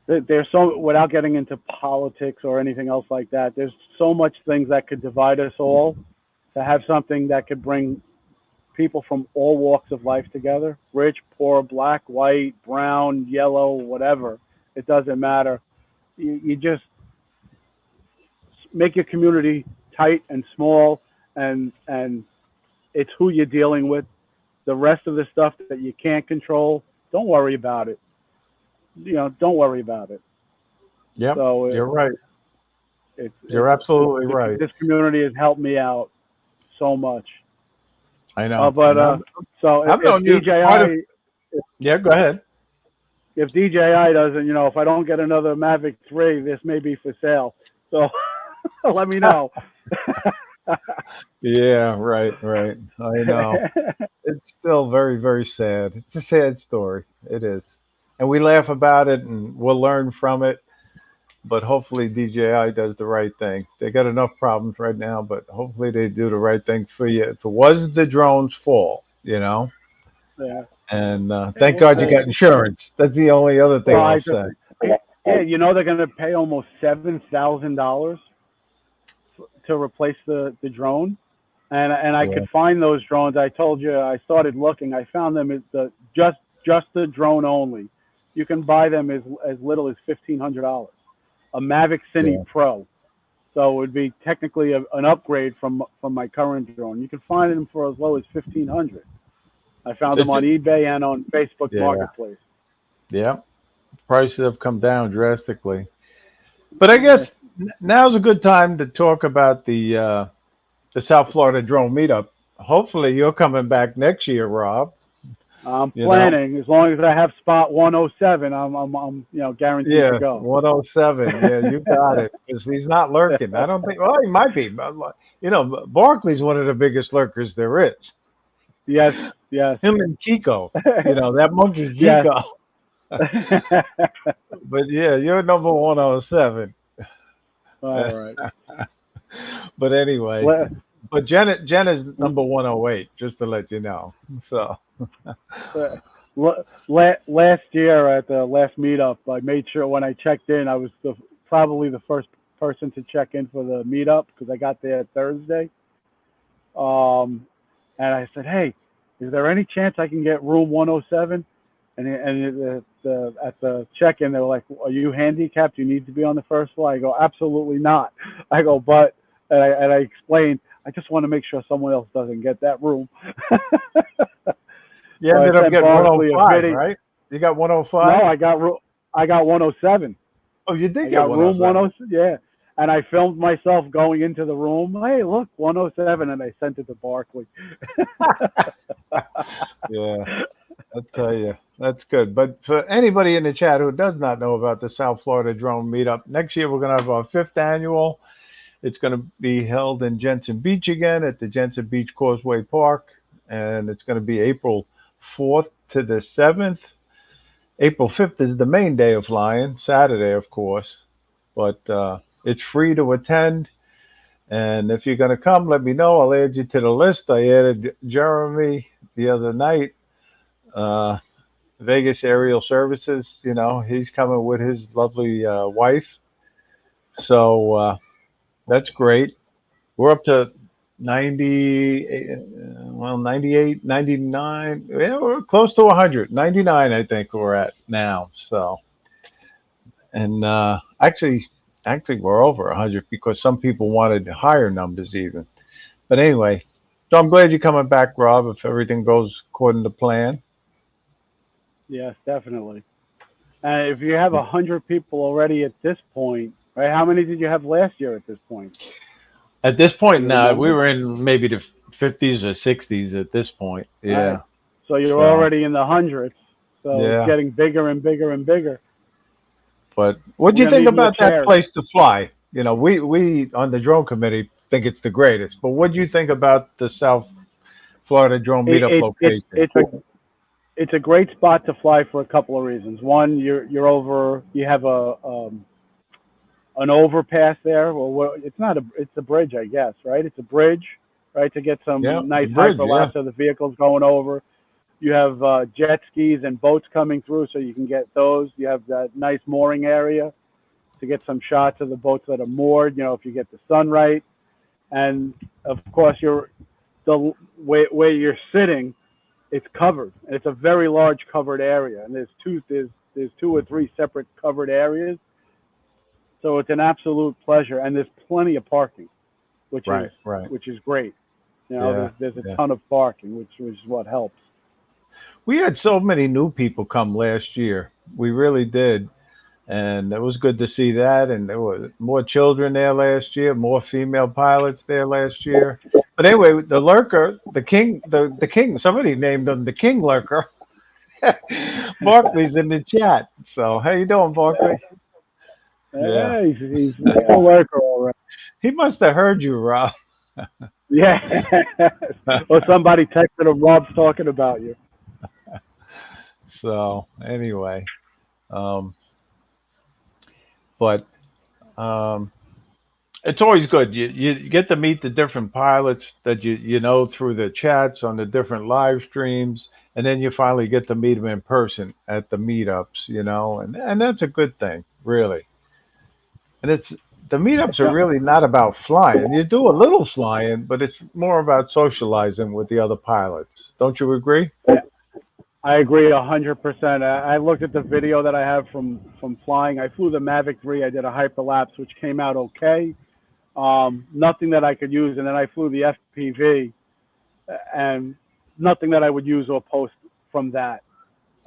There's so, without getting into politics or anything else like that, there's so much things that could divide us all. To have something that could bring people from all walks of life together, rich, poor, black, white, brown, yellow, whatever, it doesn't matter. You just make your community tight and small, and it's who you're dealing with. The rest of the stuff that you can't control, don't worry about it. Don't worry about it. Yep, So you're right. it's You're absolutely right. this community has helped me out so much. I know. But And so I've known you quite a. Yeah, go ahead. if DJI doesn't, if I don't get another Mavic 3, this may be for sale. So let me know. Yeah, right, right. I know. It's still very, very sad. It's a sad story. It is. And we laugh about it and we'll learn from it. But hopefully DJI does the right thing. They got enough problems right now, but hopefully they do the right thing for you. If it was the drone's fault. Yeah, And yeah, thank we'll God you see. got insurance. That's the only other thing Well, I'll say. yeah, they're going to pay almost $7,000 to replace the drone, and I Yeah, could find those drones. I told you I started looking. I found them at just the drone only. You can buy them as little as $1,500. A Mavic Cine yeah. Pro, so it would be technically an upgrade from my current drone. You can find them for as low as 1,500. I found them on eBay and on Facebook Yeah, Marketplace. yeah. Prices have come down drastically. But I Yeah. guess now's a good time to talk about the South Florida drone meetup. Hopefully, you're coming back next year, Rob. I'm You know, planning. As long as I have spot 107, I'm guaranteed to yeah, go. 107. Yeah, you got it. Because he's not lurking. I don't think. Well, he might be. But, Barkley's one of the biggest lurkers there is. Yes, yes, Him and Chico. That monkey yes. Chico. But yeah, you're number 107. All right. But anyway, La- but Jen is number 108, just to let you know. So Last year at the last meetup, I made sure when I checked in, I was probably the first person to check in for the meetup because I got there Thursday. Um, and I said, "Hey, is there any chance I can get room 107?" And at the check-in, they were like, "Are you handicapped? You need to be on the first floor." I go, "Absolutely not." I go, "But," and I explained, "I just want to make sure someone else doesn't get that room." you So I ended up sent getting Barkley a 105, video. right? You got No, 105? I got 107. Oh, you did I get got room 107. 107. Yeah. And I filmed myself going into the room. Hey, look, 107, and I sent it to Barkley. Yeah, I'll tell you. That's good. But for anybody in the chat who does not know about the South Florida Drone Meetup, next year we're going to have our fifth annual. It's going to be held in Jensen Beach again at the Jensen Beach Causeway Park. And it's going to be April 4th to the 7th. April 5th is the main day of flying, Saturday, of course. But it's free to attend. And if you're going to come, let me know. I'll add you to the list. I added Jeremy the other night. Vegas Aerial Services, he's coming with his lovely wife. So that's great. We're up to 90, 98, 99. Yeah, we're close to 100. 99, I think we're at now. So, and actually we're over 100 because some people wanted higher numbers even. But anyway, so I'm glad you're coming back, Rob. If everything goes according to plan. Yes, definitely. And if you have 100 people already at this point, right? How many did you have last year at this point? At this Do point, you now we remember? were in maybe the 50s or 60s at this point. All right. Yeah. So you're So already in the hundreds. So it's yeah. getting bigger and bigger and bigger. But what do We're you gonna think need more about that chairs. place to fly? You know, we on the drone committee think it's the greatest. But what do you think about the South Florida drone It, meetup it, it, location? it's a great spot to fly for a couple of reasons. One, you're over. You have an overpass there. Well, it's not a. It's a bridge, I guess, right? It's a bridge, right, to get Yeah, some the nice bridge. Yeah. hyperlapse of the vehicles going over. You have jet skis and boats coming through, so you can get those. You have that nice mooring area to get some shots of the boats that are moored. You know, if you get the sun right, and of course, the where you're sitting, it's covered. It's a very large covered area, and there's two or three separate covered areas. So it's an absolute pleasure, and there's plenty of parking, which is Right. Right. which is great. You know, Yeah. there's a Yeah. ton of parking, which is what helps. We had so many new people come last year. We really did. And it was good to see that. And there were more children there last year, more female pilots there last year. But anyway, the lurker, the king, somebody named him the king lurker. Barkley's in the chat. So how you doing, Barkley? Yeah, He's a worker, all right. he must have heard you, Rob. Yeah. Or somebody texted him, Rob's talking about you. So anyway, um, but um, it's always good. You get to meet the different pilots that you know through the chats on the different live streams, and then you finally get to meet them in person at the meetups. You know, and that's a good thing, really. And it's the meetups are Yeah, really not about flying. You do a little flying, but it's more about socializing with the other pilots. Don't you agree? I agree 100%. I looked at the video that I have from flying. I flew the Mavic 3. I did a hyperlapse, which came out okay. Nothing that I could use, and then I flew the FPV, and nothing that I would use or post from that.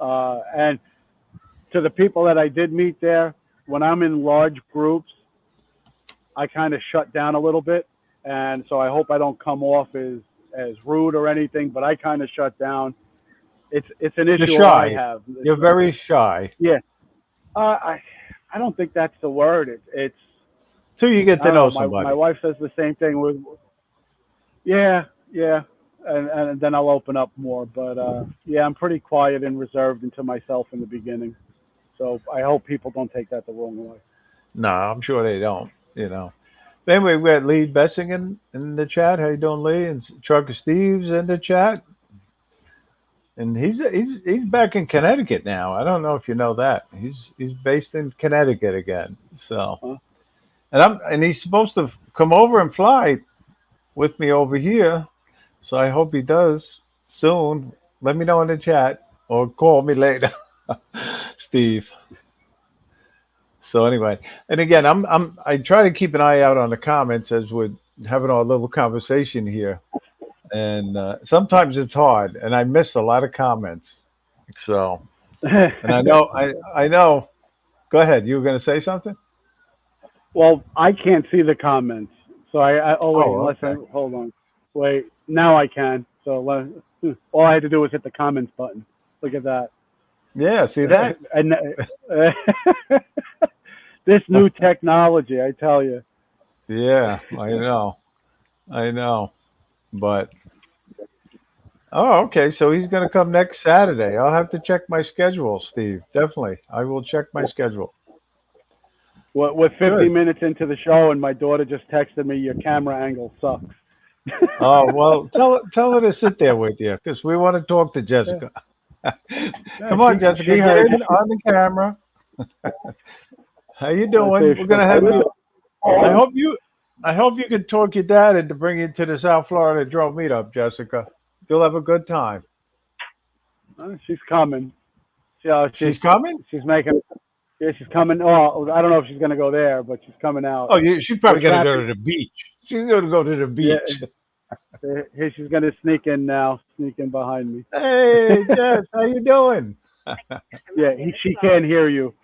And to the people that I did meet there, when I'm in large groups, I kind of shut down a little bit, and so I hope I don't come off as rude or anything. But I kind of shut down. It's an You're issue I shy. have. You're very shy. Yeah, I don't think that's the word. It's Till you get I to don't know know. My somebody. wife says the same thing with yeah, yeah, and then I'll open up more. But yeah, I'm pretty quiet and reserved into myself in the beginning. So I hope people don't take that the wrong way. No, I'm sure they don't. You know. But anyway, we got Lee Bessingen in the chat. How you doing, Lee? And Trucker Steve's in the chat, and he's back in Connecticut now. I don't know if you know that. He's based in Connecticut again. So, Huh? and he's supposed to come over and fly with me over here. So I hope he does soon. Let me know in the chat or call me later, Steve. So anyway, and again, I try to keep an eye out on the comments as we're having our little conversation here, and sometimes it's hard, and I miss a lot of comments. So, and I know. Go ahead. You were going to say something? Well, I can't see the comments, so oh wait, Oh, unless I okay. hold on, wait, now I can. So all I had to do was hit the comments button. Look at that. Yeah. See that? And this new technology, I tell you. Yeah. I know. I know. But oh, okay. So he's going to come next Saturday. I'll have to check my schedule, Steve. Definitely, I will check my schedule. We're 50 Good. minutes into the show, and my daughter just texted me, "Your camera angle sucks." Oh well, tell her to sit there with you because we want to talk to Yeah, Jessica. yeah, Come on, she Jessica, get heard. in on the camera. How you Let's see doing? if We're she'll gonna have you. I come. hope you. I hope you can talk your dad into bringing you to the South Florida drone meetup, Jessica. You'll have a good time. She's coming. She, She's coming. she's making. Yeah, she's coming. Oh, I don't know if she's gonna go there, but she's coming out. Oh, she's We're probably going to go trapping. to the beach. She's going to go to the Yeah, beach. here she's gonna sneak in now, sneak in behind me. Hey, Jess, how you doing? Yeah, she can't hear you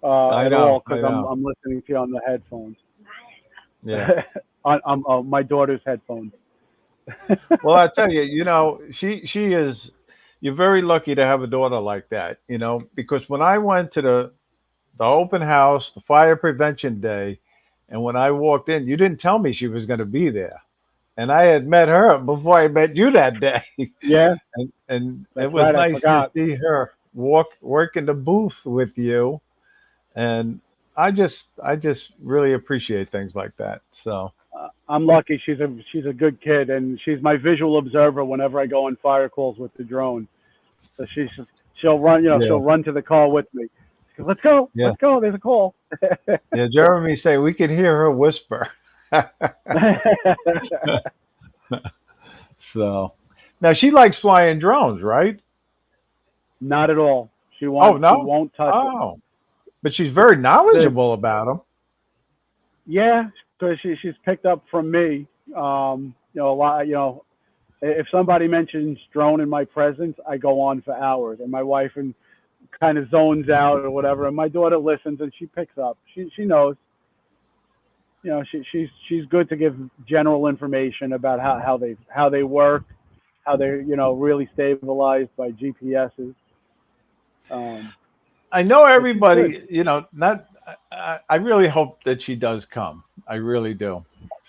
I at know, all I because know. I'm listening to you on the headphones. Yeah. on my daughter's headphones. Well, I tell you, she is. You're very lucky to have a daughter like that. Because when I went to the open house, the fire prevention day, and when I walked in, you didn't tell me she was going to be there, and I had met her before I met you that day, Yeah, and it that's was right. I nice to forgot. see her work in the booth with you, and I just really appreciate things like that. So. I'm lucky. She's a good kid, and she's my visual observer whenever I go on fire calls with the drone. So she'll run. Yeah, She'll run to the call with me. She goes, let's go. yeah, Let's go. There's a call. yeah. Jeremy say we can hear her whisper. So now she likes flying drones, right? Not at all. Oh She no. won't touch it. Oh, but she's very The knowledgeable about them. Yeah, because she's picked up from me. A lot. If somebody mentions drone in my presence, I go on for hours, and my wife and kind of zones out or whatever, and my daughter listens and she picks up. She knows. She's good to give general information about how they work, how they're really stabilized by GPSs. Um, I know but she's good. everybody. Not. I really hope that she does come. I really do.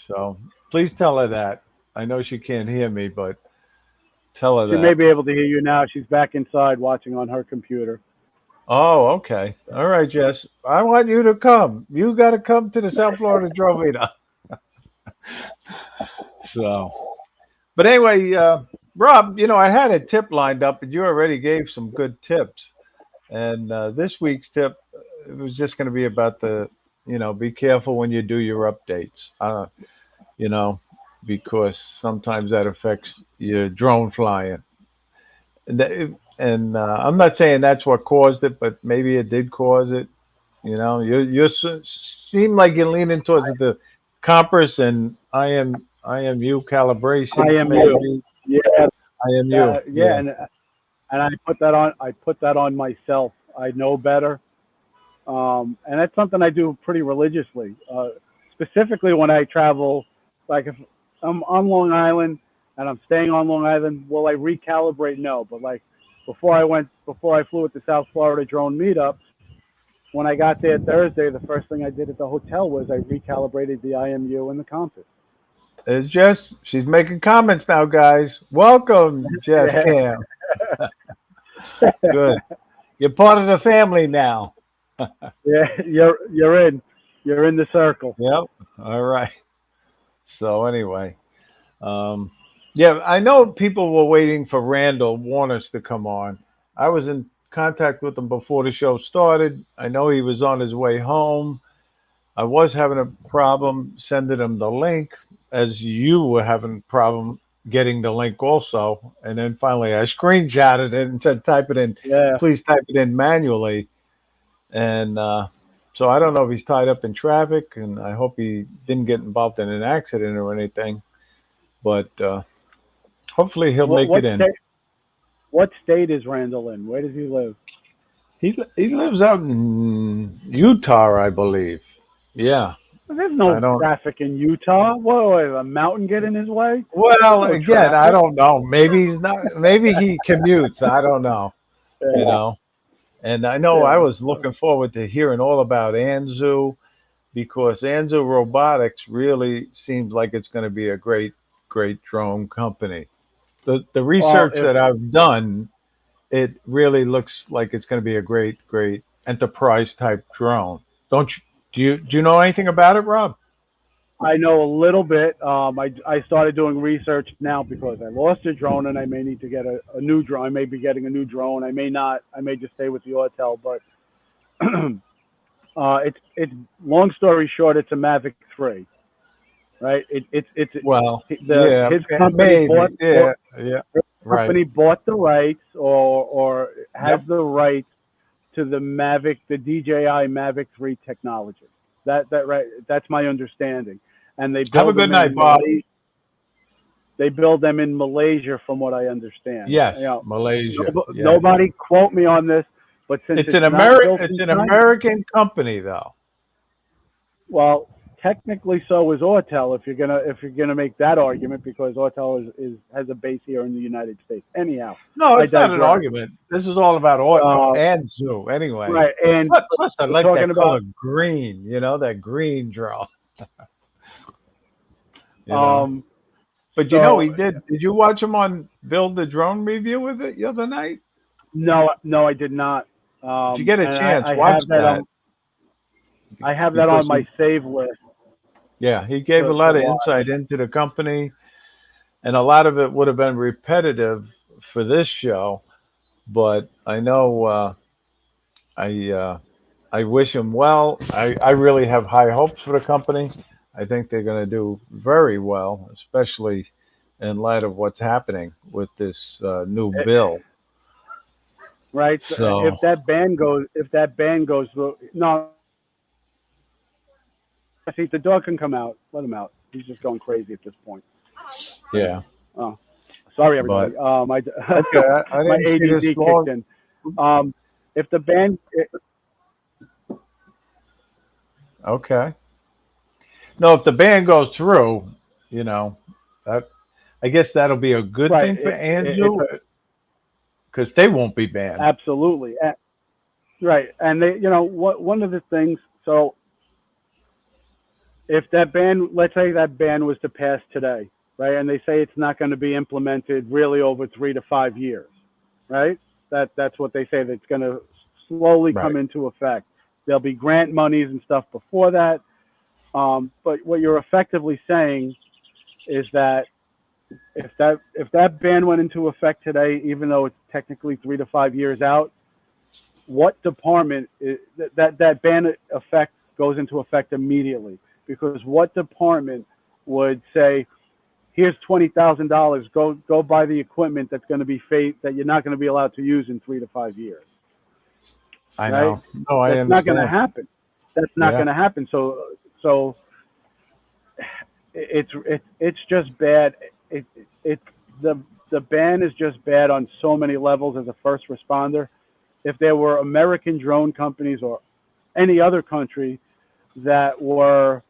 So please tell her that. I know she can't hear me, but tell her She may that. be able to hear you now. She's back inside watching on her computer. Oh, okay. All right, Jess. I want you to come. You got to come to the South Florida Drone Meetup. So, but anyway, Rob, I had a tip lined up, and you already gave some good tips. And this week's tip, it was just going to be about be careful when you do your updates. You know, because sometimes that affects your drone flying. And I'm not saying that's what caused it, but maybe it did cause it. You seem like you're leaning towards the compass and IMU calibration, IMU. maybe Yeah, IMU. yeah, Yeah. and I put that on. I put that on myself. I know better, and that's something I do pretty religiously. Specifically when I travel, like if I'm on Long Island and I'm staying on Long Island, will I recalibrate? No, but like before I flew at the South Florida Drone Meetup, when I got there Thursday, the first thing I did at the hotel was I recalibrated the IMU and the compass. It's Jess. She's making comments now, guys. Welcome, Jess Yeah. Cam. Good. You're part of the family now. Yeah, you're in the circle. Yep. All right. So anyway, um, yeah, I know people were waiting for Randall Warnas to come on. I was in contact with him before the show started. I know he was on his way home. I was having a problem sending him the link, as you were having a problem getting the link also. And then finally, I screenshotted it and said, "Type it in. Yeah. Please type it in manually." And so I don't know if he's tied up in traffic, and I hope he didn't get involved in an accident or anything. But hopefully, he'll What make what it in. state what state is Randall in? Where does he live? He lives out in Utah, I believe. Yeah, There's I no don't. traffic in Utah. What, a mountain get in his way? Well, No again, I traffic. don't know. Maybe he's not. Maybe he commutes. I don't know. You Yeah, know. And I know I yeah. was looking forward to hearing all about Anzu because Anzu Robotics really seems like it's going to be a great drone company. The Well, research if that I've done, it really looks like it's going to be a great enterprise type drone. Don't you? Do you know anything about it, Rob? I know a little bit, I started doing research now because I lost a drone and I may need to get a new drone. I may be getting a new drone. I may not. I may just stay with the Autel. But it's long story short, it's a Mavic 3, right? It's Well, the yeah, his company maybe. Yeah, right. bought the rights or has Yep. the rights to the DJI Mavic 3 technology. That's my understanding. And they build Have a good them night, Bob. They build them in Malaysia, from what I understand. Yes, Malaysia. Yeah. Nobody quote me on this, but since It's it's an not built in China, American company, though. well, technically so is Autel. If you're gonna make that argument, because Autel has a base here in the United States. Anyhow, No, it's I not an digress. argument. This is all about Anzu, anyway. Right, and Plus, I we're like talking that color about green. You know, that green drone. You know. But you know, he did. Did you watch him on Build the Drone review with it the other night? No, I did not. If you get a And chance, I watch have that. I have that on my save list. Yeah, he gave a lot of insight into the company, and a lot of it would have been repetitive for this show. But I know I wish him well. I really have high hopes for the company. I think they're going to do very well, especially in light of what's happening with this new bill. Right. So if that ban goes, no. See, the dog can come out. Let him out. He's just going crazy at this point. Yeah. Oh, sorry, everybody. I my didn't ADD kicked in. If the ban, okay. No, if the ban goes through, you know, I guess that'll be a good thing for Anzu, because they won't be banned. Absolutely. Right. And they, one of the things. So, if that ban, let's say that ban was to pass today, right, and they say it's not going to be implemented really over 3 to 5 years, right? That's what they say. That's going to slowly come into effect. There'll be grant monies and stuff before that. But what you're effectively saying is that if that ban went into effect today, even though it's technically 3 to 5 years out, what department that ban effect goes into effect immediately? Because what department would say, here's $20,000, go buy the equipment that's going to be that you're not going to be allowed to use in 3 to 5 years? I know. No, I understand. That's not going to happen. That's not going to happen. So it's just bad. The ban is just bad on so many levels as a first responder. If there were American drone companies or any other country that were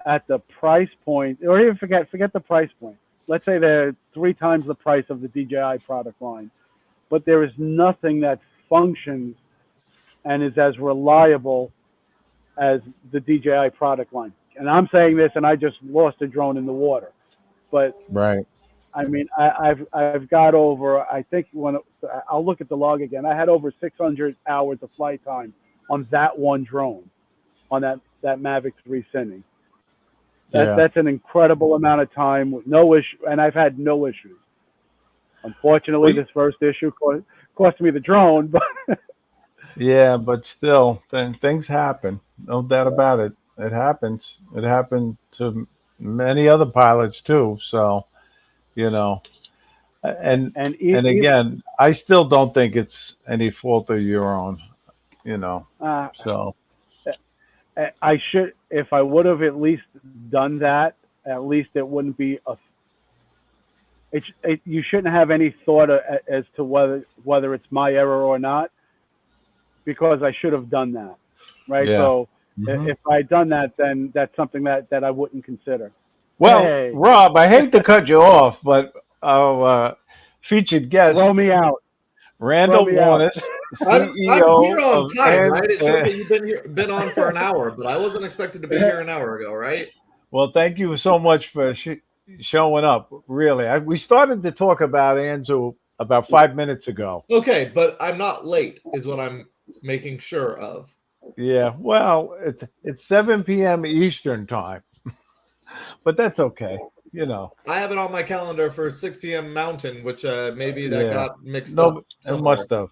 at the price point, or even forget the price point. Let's say they're 3 times the price of the DJI product line, but there is nothing that functions and is as reliable as the DJI product line. And I'm saying this, and I just lost a drone in the water, but I mean, I've got over, I think I'll look at the log again. I had over 600 hours of flight time on that one drone, on that Mavic 3 Cine. That's an incredible amount of time with no issue, and I've had no issues. Unfortunately, this first issue cost me the drone, but yeah, but still, things happen. No doubt about it. It happens. It happened to many other pilots too. So, and again, I still don't think it's any fault of your own. So. I should, if I would have at least done that, at least it wouldn't be you shouldn't have any thought as to whether it's my error or not, because I should have done that, right? Yeah. So if I had done that, then that's something that I wouldn't consider. Well, Rob, I hate to cut you off, but our featured guest, throw me out. Randall Warnas, CEO I'm here on of time, right? It showed that you've been on for an hour, but I wasn't expected to be here an hour ago, right? Well, thank you so much for showing up. Really, we started to talk about Anzu about 5 minutes ago. Okay, but I'm not late, is what I'm making sure of. Yeah, well, it's 7 p.m. Eastern time, but that's okay. I have it on my calendar for 6 p.m. Mountain, which maybe that got mixed up. It must have.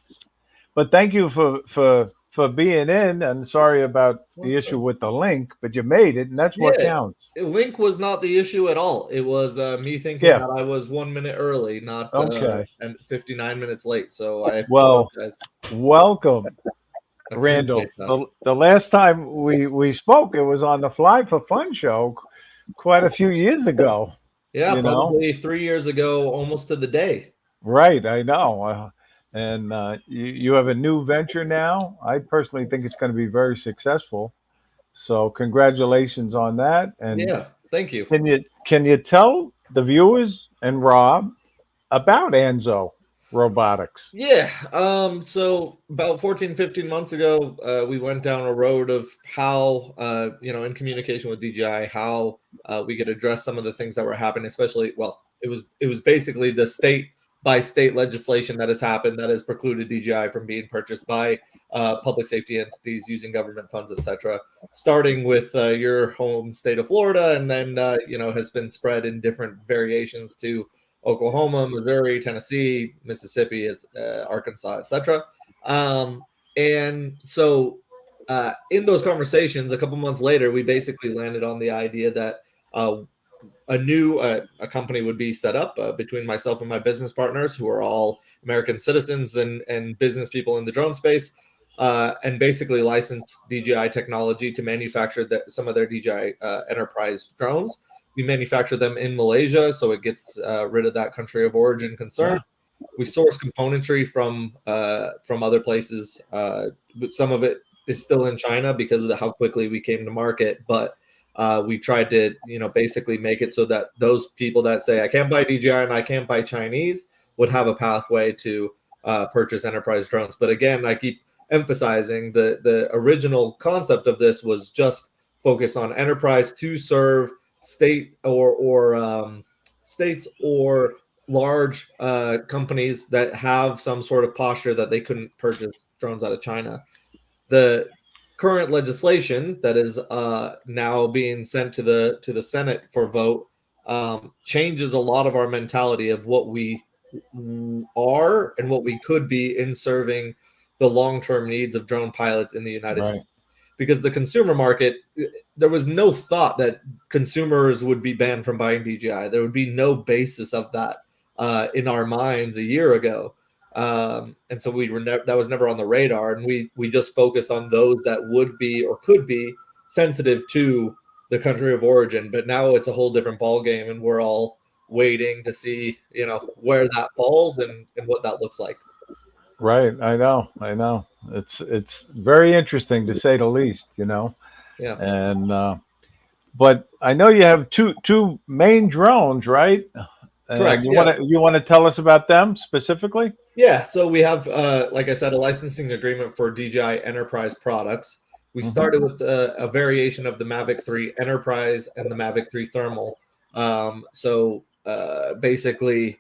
But thank you for being in, and sorry about the issue with the link, but you made it, and that's what counts. Link was not the issue at all. It was me thinking that I was 1 minute early, not and 59 minutes late. So I apologize. Welcome. Randall, appreciate that. the last time we spoke, it was on the Fly for Fun show quite a few years ago. Yeah, You know, probably 3 years ago, almost to the day. right? I know. And you have a new venture now. I personally think it's going to be very successful. So congratulations on that. And Yeah, thank you. can you tell the viewers and Rob about Anzo Robotics? Yeah. So about 14, 15 months ago, we went down a road of how, in communication with DJI, how we could address some of the things that were happening, especially, well, it was basically the state by state legislation that has happened that has precluded DJI from being purchased by public safety entities using government funds, etc. Starting with your home state of Florida, and then has been spread in different variations to Oklahoma, Missouri, Tennessee, Mississippi, Arkansas, etc. And so, in those conversations, a couple months later, we basically landed on the idea that a company would be set up between myself and my business partners, who are all American citizens and business people in the drone space, and basically license DJI technology to manufacture some of their DJI enterprise drones. We manufacture them in Malaysia, so it gets rid of that country of origin concern. We source componentry from other places, but some of it is still in China because of how quickly we came to market. But we tried to, basically make it so that those people that say I can't buy DJI and I can't buy Chinese would have a pathway to purchase enterprise drones. But again, I keep emphasizing the original concept of this was just focus on enterprise to serve state or states or large companies that have some sort of posture that they couldn't purchase drones out of China. The current legislation that is now being sent to the Senate for vote changes a lot of our mentality of what we are and what we could be in serving the long-term needs of drone pilots in the United States. Because the consumer market, there was no thought that consumers would be banned from buying DJI. There would be no basis of that in our minds a year ago. And so that was never on the radar, and we just focused on those that would be or could be sensitive to the country of origin. But now it's a whole different ball game, and we're all waiting to see where that falls and what that looks like. Right, I know. It's very interesting to say the least. Yeah. And but I know you have two main drones, right? Correct. And Yeah. you want to tell us about them specifically? Yeah, so we have, like I said, a licensing agreement for DJI Enterprise products. We started with a variation of the Mavic 3 Enterprise and the Mavic 3 Thermal. Basically,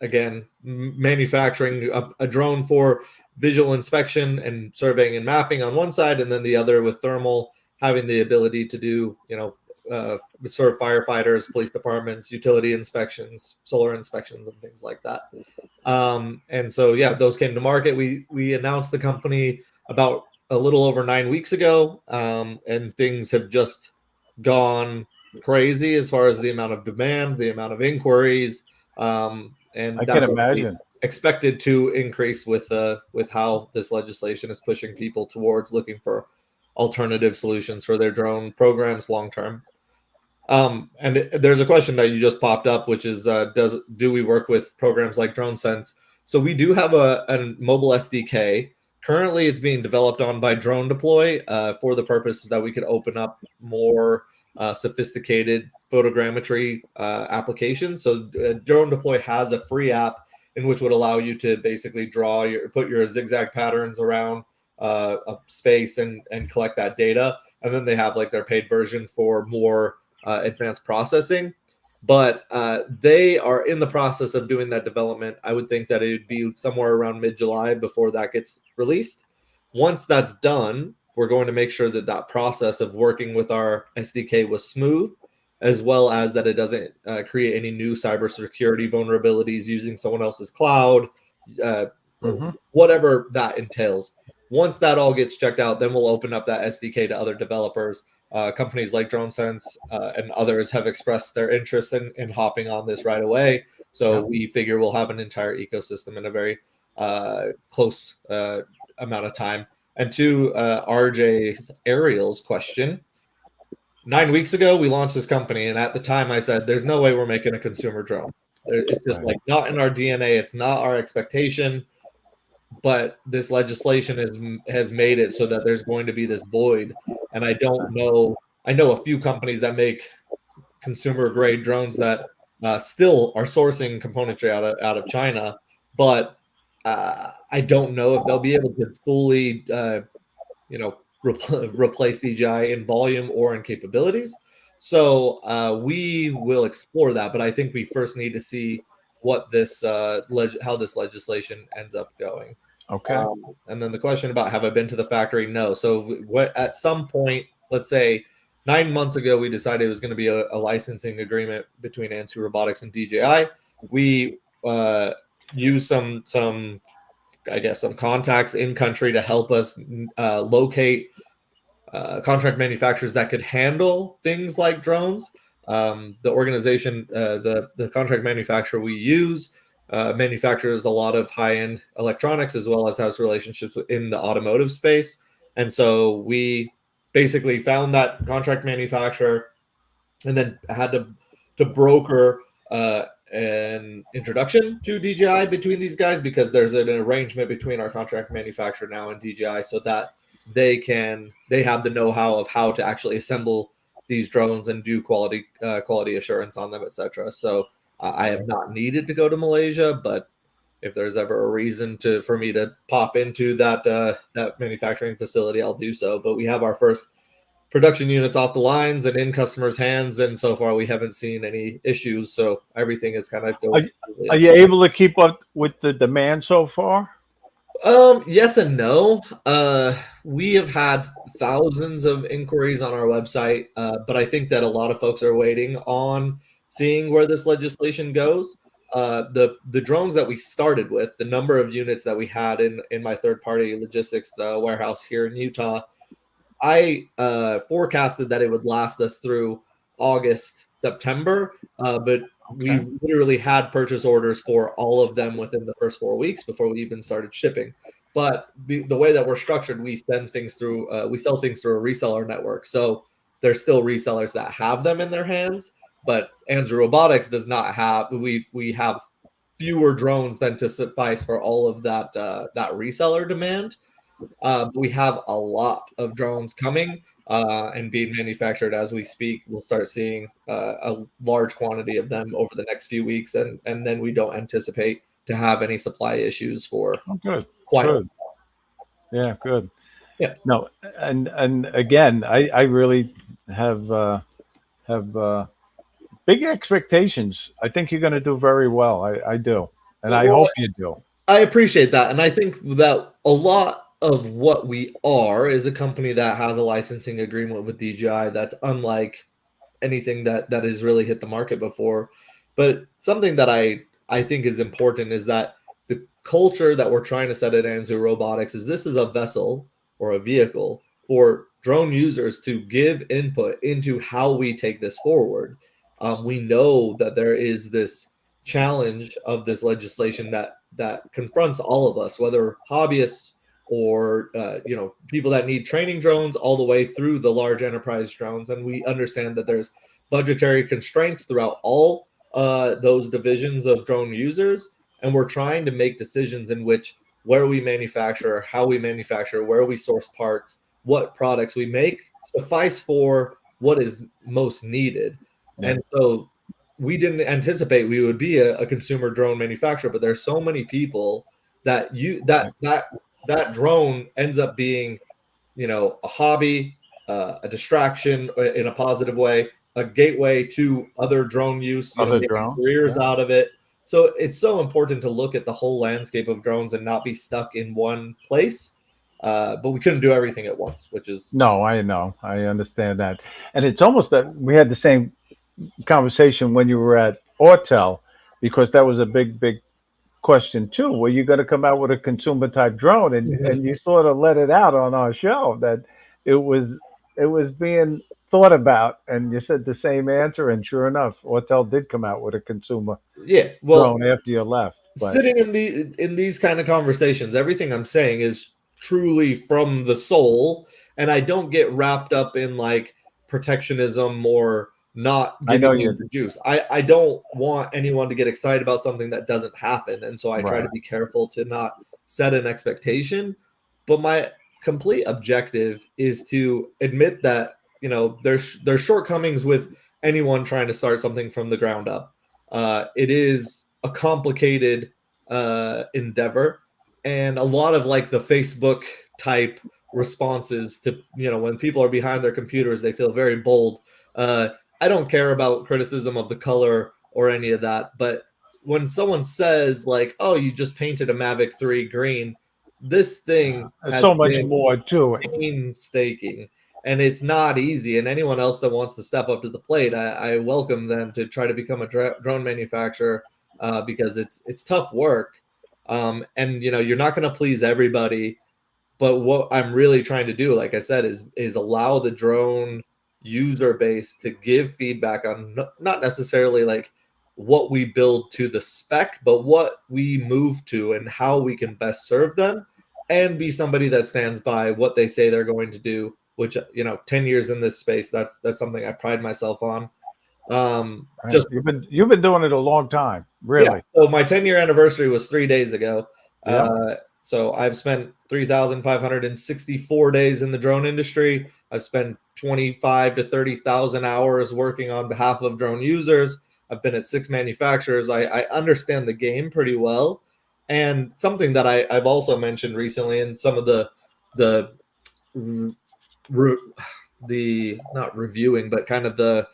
again, manufacturing a drone for visual inspection and surveying and mapping on one side, and then the other with thermal, having the ability to do, serve firefighters, police departments, utility inspections, solar inspections, and things like that. And so, yeah, those came to market. We announced the company about a little over 9 weeks ago, and things have just gone crazy as far as the amount of demand, the amount of inquiries, and I that can will be imagine. expected to increase with how this legislation is pushing people towards looking for alternative solutions for their drone programs long term. And there's a question that you just popped up, which is, do we work with programs like DroneSense? So we do have a mobile SDK. Currently, it's being developed on by Drone Deploy for the purposes that we could open up more sophisticated photogrammetry applications. So Drone Deploy has a free app in which would allow you to basically put your zigzag patterns around a space and collect that data. And then they have like their paid version for more advanced processing, but they are in the process of doing that development. I would think that it would be somewhere around mid-July before that gets released. Once that's done, we're going to make sure that that process of working with our SDK was smooth, as well as that it doesn't create any new cybersecurity vulnerabilities using someone else's cloud, whatever that entails. Once that all gets checked out, then we'll open up that SDK to other developers. Companies like DroneSense and others have expressed their interest in hopping on this right away. So we figure we'll have an entire ecosystem in a very close amount of time. And to RJ's Ariel's question, 9 weeks ago, we launched this company. And at the time I said, there's no way we're making a consumer drone. It's just like not in our DNA. It's not our expectation. But this legislation has made it so that there's going to be this void. And I don't know. I know a few companies that make consumer grade drones that still are sourcing componentry out of China, but I don't know if they'll be able to fully, replace DJI in volume or in capabilities. So we will explore that, but I think we first need to see what this how this legislation ends up going. Okay. And then the question about have I been to the factory? No. So what at some point, let's say 9 months ago, we decided it was going to be a licensing agreement between Anzu Robotics and DJI. We used some contacts in country to help us locate contract manufacturers that could handle things like drones. The organization, the contract manufacturer we use, manufactures a lot of high-end electronics as well as has relationships in the automotive space. And so we basically found that contract manufacturer and then had to broker an introduction to DJI between these guys, because there's an arrangement between our contract manufacturer now and DJI so that they have the know-how of how to actually assemble these drones and do quality assurance on them, etc. So I have not needed to go to Malaysia, but if there's ever a reason for me to pop into that manufacturing facility, I'll do so. But we have our first production units off the lines and in customers' hands, and so far we haven't seen any issues. So everything is kind of going. Are you able to keep up with the demand so far? Yes and no. We have had thousands of inquiries on our website, but I think that a lot of folks are waiting on seeing where this legislation goes. The drones that we started with, the number of units that we had in my third-party logistics warehouse here in Utah, I forecasted that it would last us through August, September, but we literally had purchase orders for all of them within the first 4 weeks before we even started shipping. But the way that we're structured, we sell things through a reseller network. So there's still resellers that have them in their hands, but Anzu Robotics does not have. We have fewer drones than to suffice for all of that reseller demand. We have a lot of drones coming and being manufactured as we speak. We'll start seeing a large quantity of them over the next few weeks, and then we don't anticipate to have any supply issues for quite a while. Yeah, good. Yeah. No, and again, I really have big expectations. I think you're going to do very well. I do, and I hope you do. I appreciate that, and I think that a lot of what we are is a company that has a licensing agreement with DJI that's unlike anything that has really hit the market before. But something that I think is important is that the culture that we're trying to set at Anzu Robotics is this is a vessel or a vehicle for drone users to give input into how we take this forward. We know that there is this challenge of this legislation that confronts all of us, whether hobbyists or people that need training drones, all the way through the large enterprise drones. And we understand that there's budgetary constraints throughout all those divisions of drone users, and we're trying to make decisions in which where we manufacture, how we manufacture, where we source parts, what products we make suffice for what is most needed. Yeah. And so we didn't anticipate we would be a consumer drone manufacturer, but there's so many people that that drone ends up being, a hobby, a distraction in a positive way, a gateway to other drone use, careers out of it. So it's so important to look at the whole landscape of drones and not be stuck in one place. But we couldn't do everything at once, which is... No, I know. I understand that. And it's almost that we had the same conversation when you were at Autel, because that was a big question too. Were you going to come out with a consumer type drone? And you sort of let it out on our show that it was being thought about, and you said the same answer, and sure enough, Autel did come out with a consumer drone after you left. But sitting in these kind of conversations, everything I'm saying is truly from the soul, and I don't get wrapped up in like protectionism or not I know giving you you. the juice. I don't want anyone to get excited about something that doesn't happen, and so I try Right. to be careful to not set an expectation. But my complete objective is to admit that, you know, there's shortcomings with anyone trying to start something from the ground up. It is a complicated endeavor, and a lot of like the Facebook type responses to, you know, when people are behind their computers, they feel very bold. I don't care about criticism of the color or any of that, but when someone says like, "Oh, you just painted a Mavic 3 green," this thing There's has so much been more to it. painstaking, and it's not easy. And anyone else that wants to step up to the plate, I welcome them to try to become a drone manufacturer, because it's tough work, and you know, you're not going to please everybody. But what I'm really trying to do, like I said, is allow the drone user base to give feedback on not necessarily like what we build to the spec, but what we move to and how we can best serve them, and be somebody that stands by what they say they're going to do. Which, you know, 10 years in this space, that's something I pride myself on. Right. Just You've been doing it a long time, Yeah. really. So my 10-year anniversary was 3 days ago. Yeah. So I've spent 3,564 days in the drone industry. I've spent 25 to 30,000 hours working on behalf of drone users. I've been at 6 manufacturers. I understand the game pretty well. And something that I've also mentioned recently in some of the re- the not reviewing, but kind of the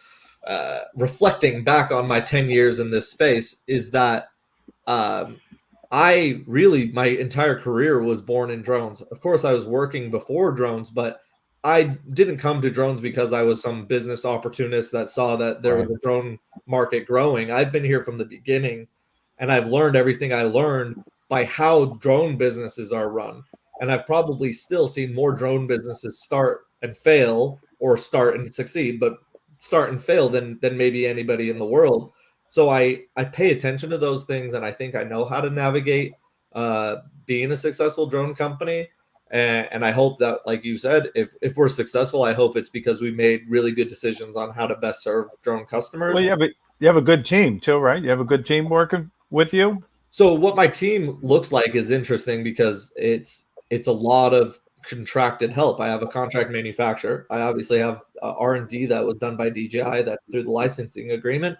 reflecting back on my 10 years in this space, is that um, I really, my entire career was born in drones. Of course, I was working before drones, but I didn't come to drones because I was some business opportunist that saw that there was Right. a drone market growing. I've been here from the beginning, and I've learned everything I learned by how drone businesses are run. And I've probably still seen more drone businesses start and fail, or start and succeed, but start and fail than maybe anybody in the world. So I pay attention to those things, and I think I know how to navigate being a successful drone company. And I hope that, like you said, if we're successful, I hope it's because we made really good decisions on how to best serve drone Well, customers. you have a good team too, right? You have a good team working with you. So what my team looks like is interesting because it's a lot of contracted help. I have a contract manufacturer. I obviously have R&D that was done by DJI. That's through the licensing agreement.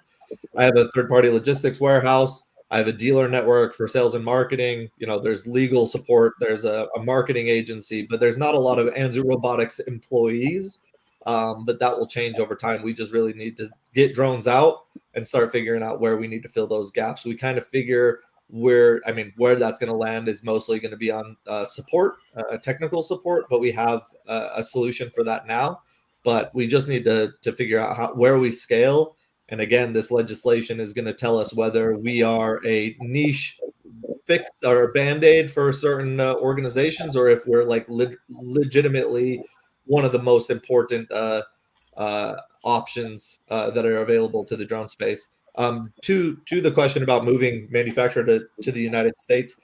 I have a third-party logistics warehouse. I have a dealer network for sales and marketing. You know, there's legal support. There's a marketing agency, but there's not a lot of Anzu Robotics employees. But that will change over time. We just really need to get drones out and start figuring out where we need to fill those gaps. We kind of figure where that's going to land is mostly going to be on support, technical support, but we have a solution for that now. But we just need to figure out where we scale. And again, this legislation is going to tell us whether we are a niche fix or a band-aid for certain organizations, or if we're like legitimately one of the most important options that are available to the drone space. To the question about moving manufacture to the United States,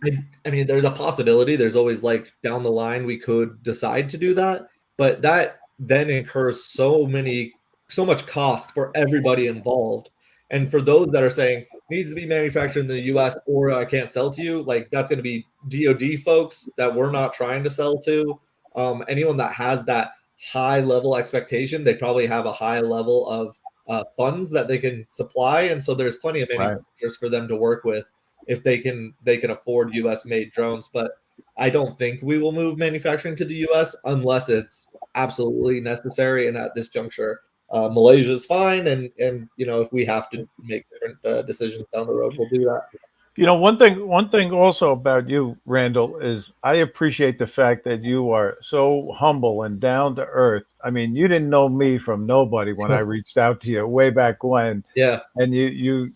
I mean, there's a possibility. There's always like down the line we could decide to do that, but that then incurs so much cost for everybody involved. And for those that are saying needs to be manufactured in the U.S. or I can't sell to you, like that's going to be DoD folks that we're not trying to sell to. Anyone that has that high level expectation, they probably have a high level of funds that they can supply, and so there's plenty of Right. manufacturers for them to work with if they can afford US made drones. But I don't think we will move manufacturing to the US unless it's absolutely necessary. And at this juncture, Malaysia is fine, and you know, if we have to make different decisions down the road, we'll do that. You know, one thing also about you, Randall, is I appreciate the fact that you are so humble and down to earth. I mean, you didn't know me from nobody when I reached out to you way back when, Yeah. and you're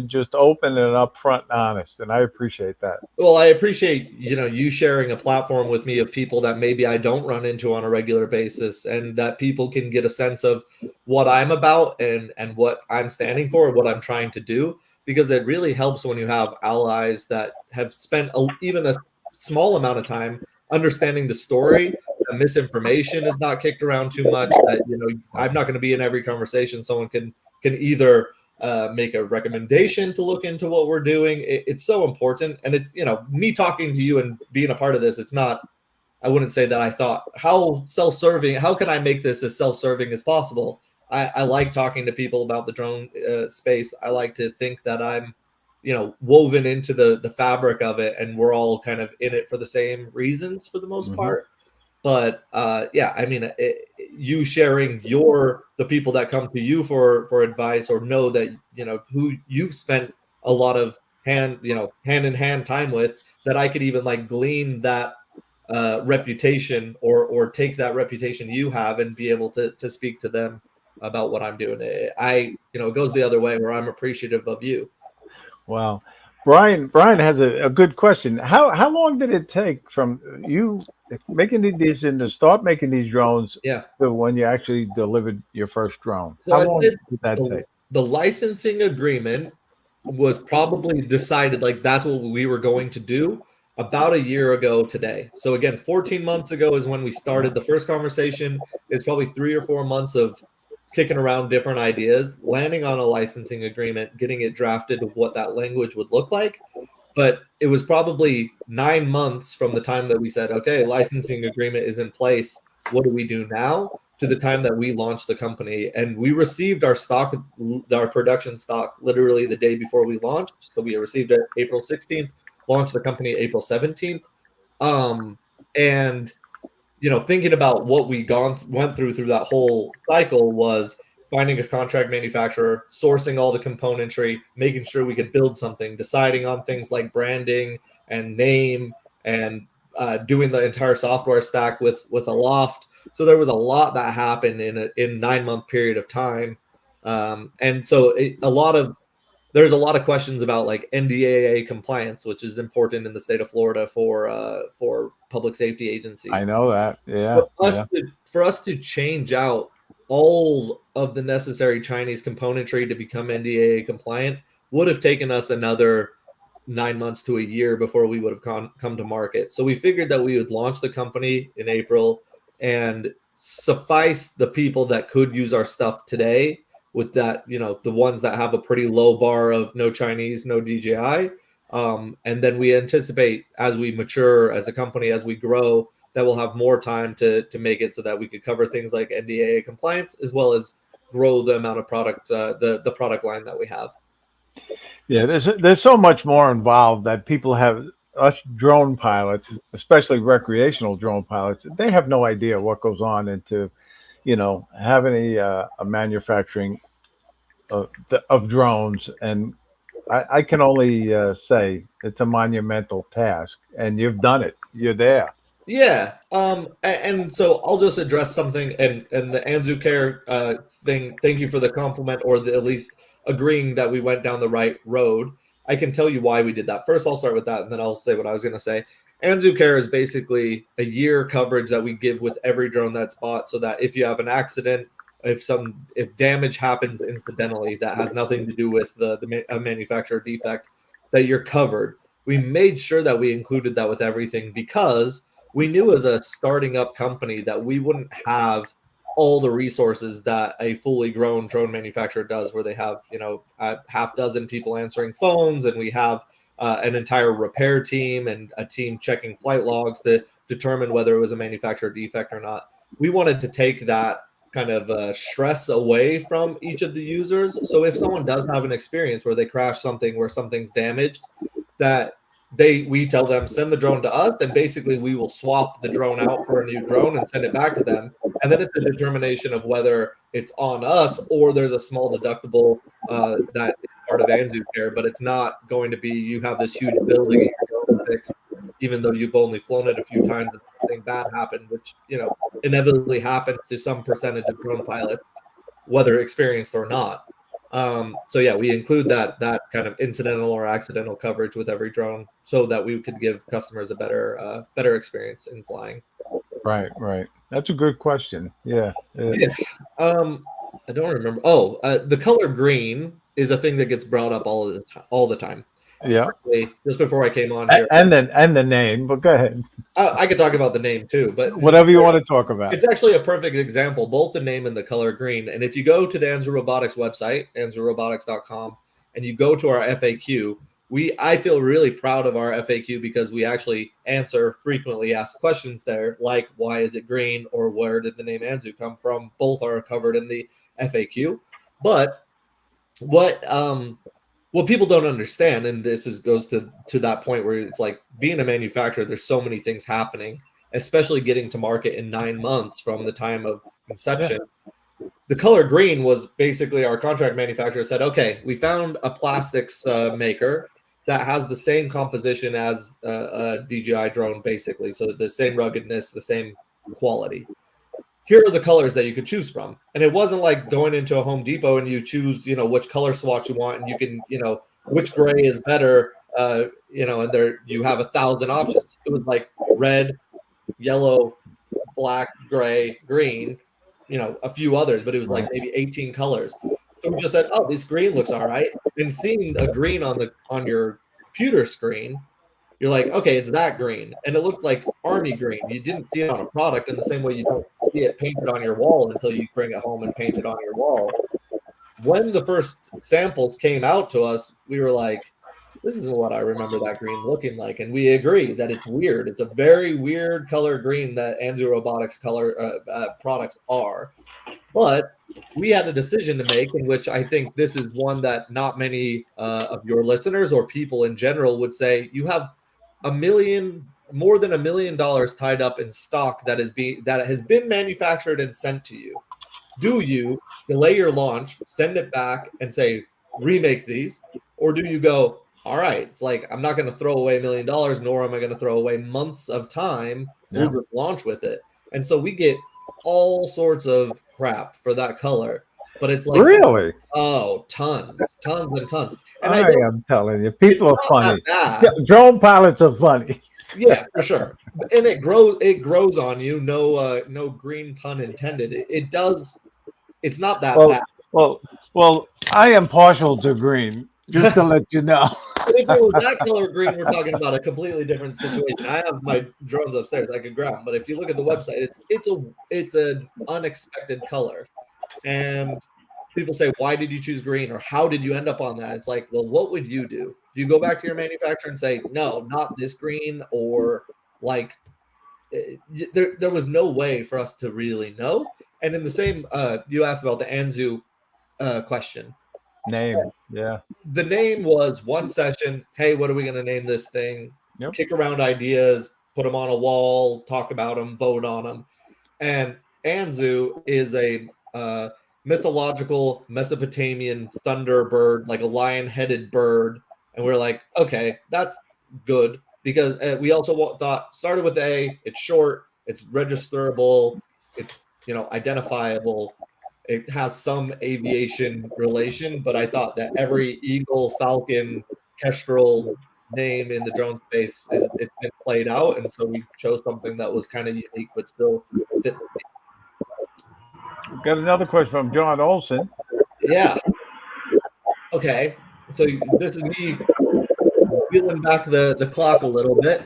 just open and upfront and honest, and I appreciate that. Well, I appreciate, you know, you sharing a platform with me of people that maybe I don't run into on a regular basis, and that people can get a sense of what I'm about and what I'm standing for, what I'm trying to do, because it really helps when you have allies that have spent even small amount of time understanding the story. That misinformation is not kicked around too much. That I'm not going to be in every conversation. Someone can either make a recommendation to look into what we're doing. It's so important, and it's me talking to you and being a part of this. It's not. I wouldn't say that I thought how self-serving. How can I make this as self-serving as possible? I like talking to people about the drone space. I like to think that I'm, woven into the fabric of it, and we're all kind of in it for the same reasons for the most part. But yeah, I mean, you sharing the people that come to you for advice, or know that who you've spent a lot of hand in hand time with, that I could even like glean that reputation or take that reputation you have and be able to speak to them about what I'm doing. It goes the other way, where I'm appreciative of you. Wow. Brian has a good question. How long did it take from you making the decision to start making these drones Yeah. to when you actually delivered your first drone? So How I long did did that take? the licensing agreement was probably decided, like that's what we were going to do about a year ago today. So again, 14 months ago is when we started the first conversation. It's probably 3 or 4 months of kicking around different ideas, landing on a licensing agreement, getting it drafted of what that language would look like. But it was probably 9 months from the time that we said, okay, licensing agreement is in place. What do we do now? To the time that we launched the company. And we received our production stock literally the day before we launched. So we received it April 16th, launched the company April 17th. And thinking about what we went through that whole cycle was finding a contract manufacturer, sourcing all the componentry, making sure we could build something, deciding on things like branding and name, and doing the entire software stack with a loft. So there was a lot that happened in a 9-month period of time. And so there's a lot of questions about like NDAA compliance, which is important in the state of Florida for public safety agencies. I know that. Yeah. For us to change out all of the necessary Chinese componentry to become NDAA compliant would have taken us another 9 months to a year before we would have come to market. So we figured that we would launch the company in April and suffice the people that could use our stuff today with that, the ones that have a pretty low bar of no Chinese, no DJI. And then we anticipate as we mature as a company, as we grow, that we'll have more time to make it so that we could cover things like NDAA compliance, as well as grow the amount of product, the product line that we have. Yeah, there's so much more involved that people have. Us drone pilots, especially recreational drone pilots, they have no idea what goes on into, having a manufacturing of drones. And I can only say it's a monumental task, and you've done it. You're there. Yeah. And so I'll just address something, and the Anzu Care thing. Thank you for the compliment, or at least agreeing that we went down the right road. I can tell you why we did that. First, I'll start with that, and then I'll say what I was going to say. Anzu Care is basically a year coverage that we give with every drone that's bought, so that if you have an accident, if damage happens incidentally that has nothing to do with a manufacturer defect, that you're covered. We made sure that we included that with everything, because we knew as a starting up company that we wouldn't have all the resources that a fully grown drone manufacturer does, where they have, a half dozen people answering phones, and we have an entire repair team and a team checking flight logs to determine whether it was a manufacturer defect or not. We wanted to take that kind of stress away from each of the users. So if someone does have an experience where they crash something, where something's damaged, that we tell them, send the drone to us, and basically we will swap the drone out for a new drone and send it back to them. And then it's a determination of whether it's on us, or there's a small deductible that is part of Anzu Care, but it's not going to be, you have this huge bill to get your drone fixed, even though you've only flown it a few times and something bad happened, which, inevitably happens to some percentage of drone pilots, whether experienced or not. So yeah, we include that kind of incidental or accidental coverage with every drone, so that we could give customers a better experience in flying. Right. That's a good question. Yeah. I don't remember. The color green is a thing that gets brought up all the time. Yeah. just before I came on here. And the name, but go ahead. I could talk about the name too, but Whatever you want to talk about. it's actually a perfect example, both the name and the color green. And if you go to the Anzu Robotics website, anzurobotics.com, and you go to our FAQ, I feel really proud of our FAQ because we actually answer frequently asked questions there, like why is it green or where did the name Anzu come from? Both are covered in the FAQ. But what people don't understand, and goes to that point where it's like being a manufacturer, there's so many things happening, especially getting to market in 9 months from the time of inception. Yeah. The color green was basically our contract manufacturer said, okay, we found a plastics maker that has the same composition as a DJI drone, basically. So the same ruggedness, the same quality. Here are the colors that you could choose from. And it wasn't like going into a Home Depot and you choose, which color swatch you want, and you can, which gray is better, and there you have 1,000 options. It was like red, yellow, black, gray, green, a few others, but it was like maybe 18 colors. So we just said, oh, this green looks all right. And seeing a green on your computer screen, you're like, okay, it's that green. And it looked like army green. You didn't see it on a product in the same way you don't see it painted on your wall until you bring it home and paint it on your wall. When the first samples came out to us, we were like, this isn't what I remember that green looking like. And we agree that it's weird. It's a very weird color green that Anzu Robotics color products are. But we had a decision to make, in which I think this is one that not many of your listeners or people in general would say. You have more than $1 million tied up in stock that has been manufactured and sent to you. Do you delay your launch, send it back, and say remake these, or do you go, all right, it's like I'm not going to throw away $1 million, nor am I going to throw away months of time. Yeah. We'll just launch with it. And so we get all sorts of crap for that color. But it's like, really? Oh, tons and tons. And I am telling you, people are funny. Drone pilots are funny. Yeah, for sure. And it grows on you. No green pun intended. It does. It's not that bad. Well, I am partial to green, just to let you know. But if it was that color green, we're talking about a completely different situation. I have my drones upstairs. I could grab them. But if you look at the website, it's an unexpected color. And people say, why did you choose green, or how did you end up on that? It's like, well, what would you do? Do you go back to your manufacturer and say, no, not this green? Or like, there was no way for us to really know. And in the same, you asked about the Anzu question. Name, yeah. The name was one session. Hey, what are we going to name this thing? Yep. Kick around ideas, put them on a wall, talk about them, vote on them. And Anzu is a mythological Mesopotamian thunder bird, like a lion-headed bird. And we're like, okay, that's good, because we also started with A. It's short, it's registerable, it's identifiable. It has some aviation relation, but I thought that every eagle, falcon, kestrel name in the drone space it's been played out, and so we chose something that was kind of unique but still fit. Got another question from John Olson. Yeah. Okay. So this is me wheeling back the clock a little bit.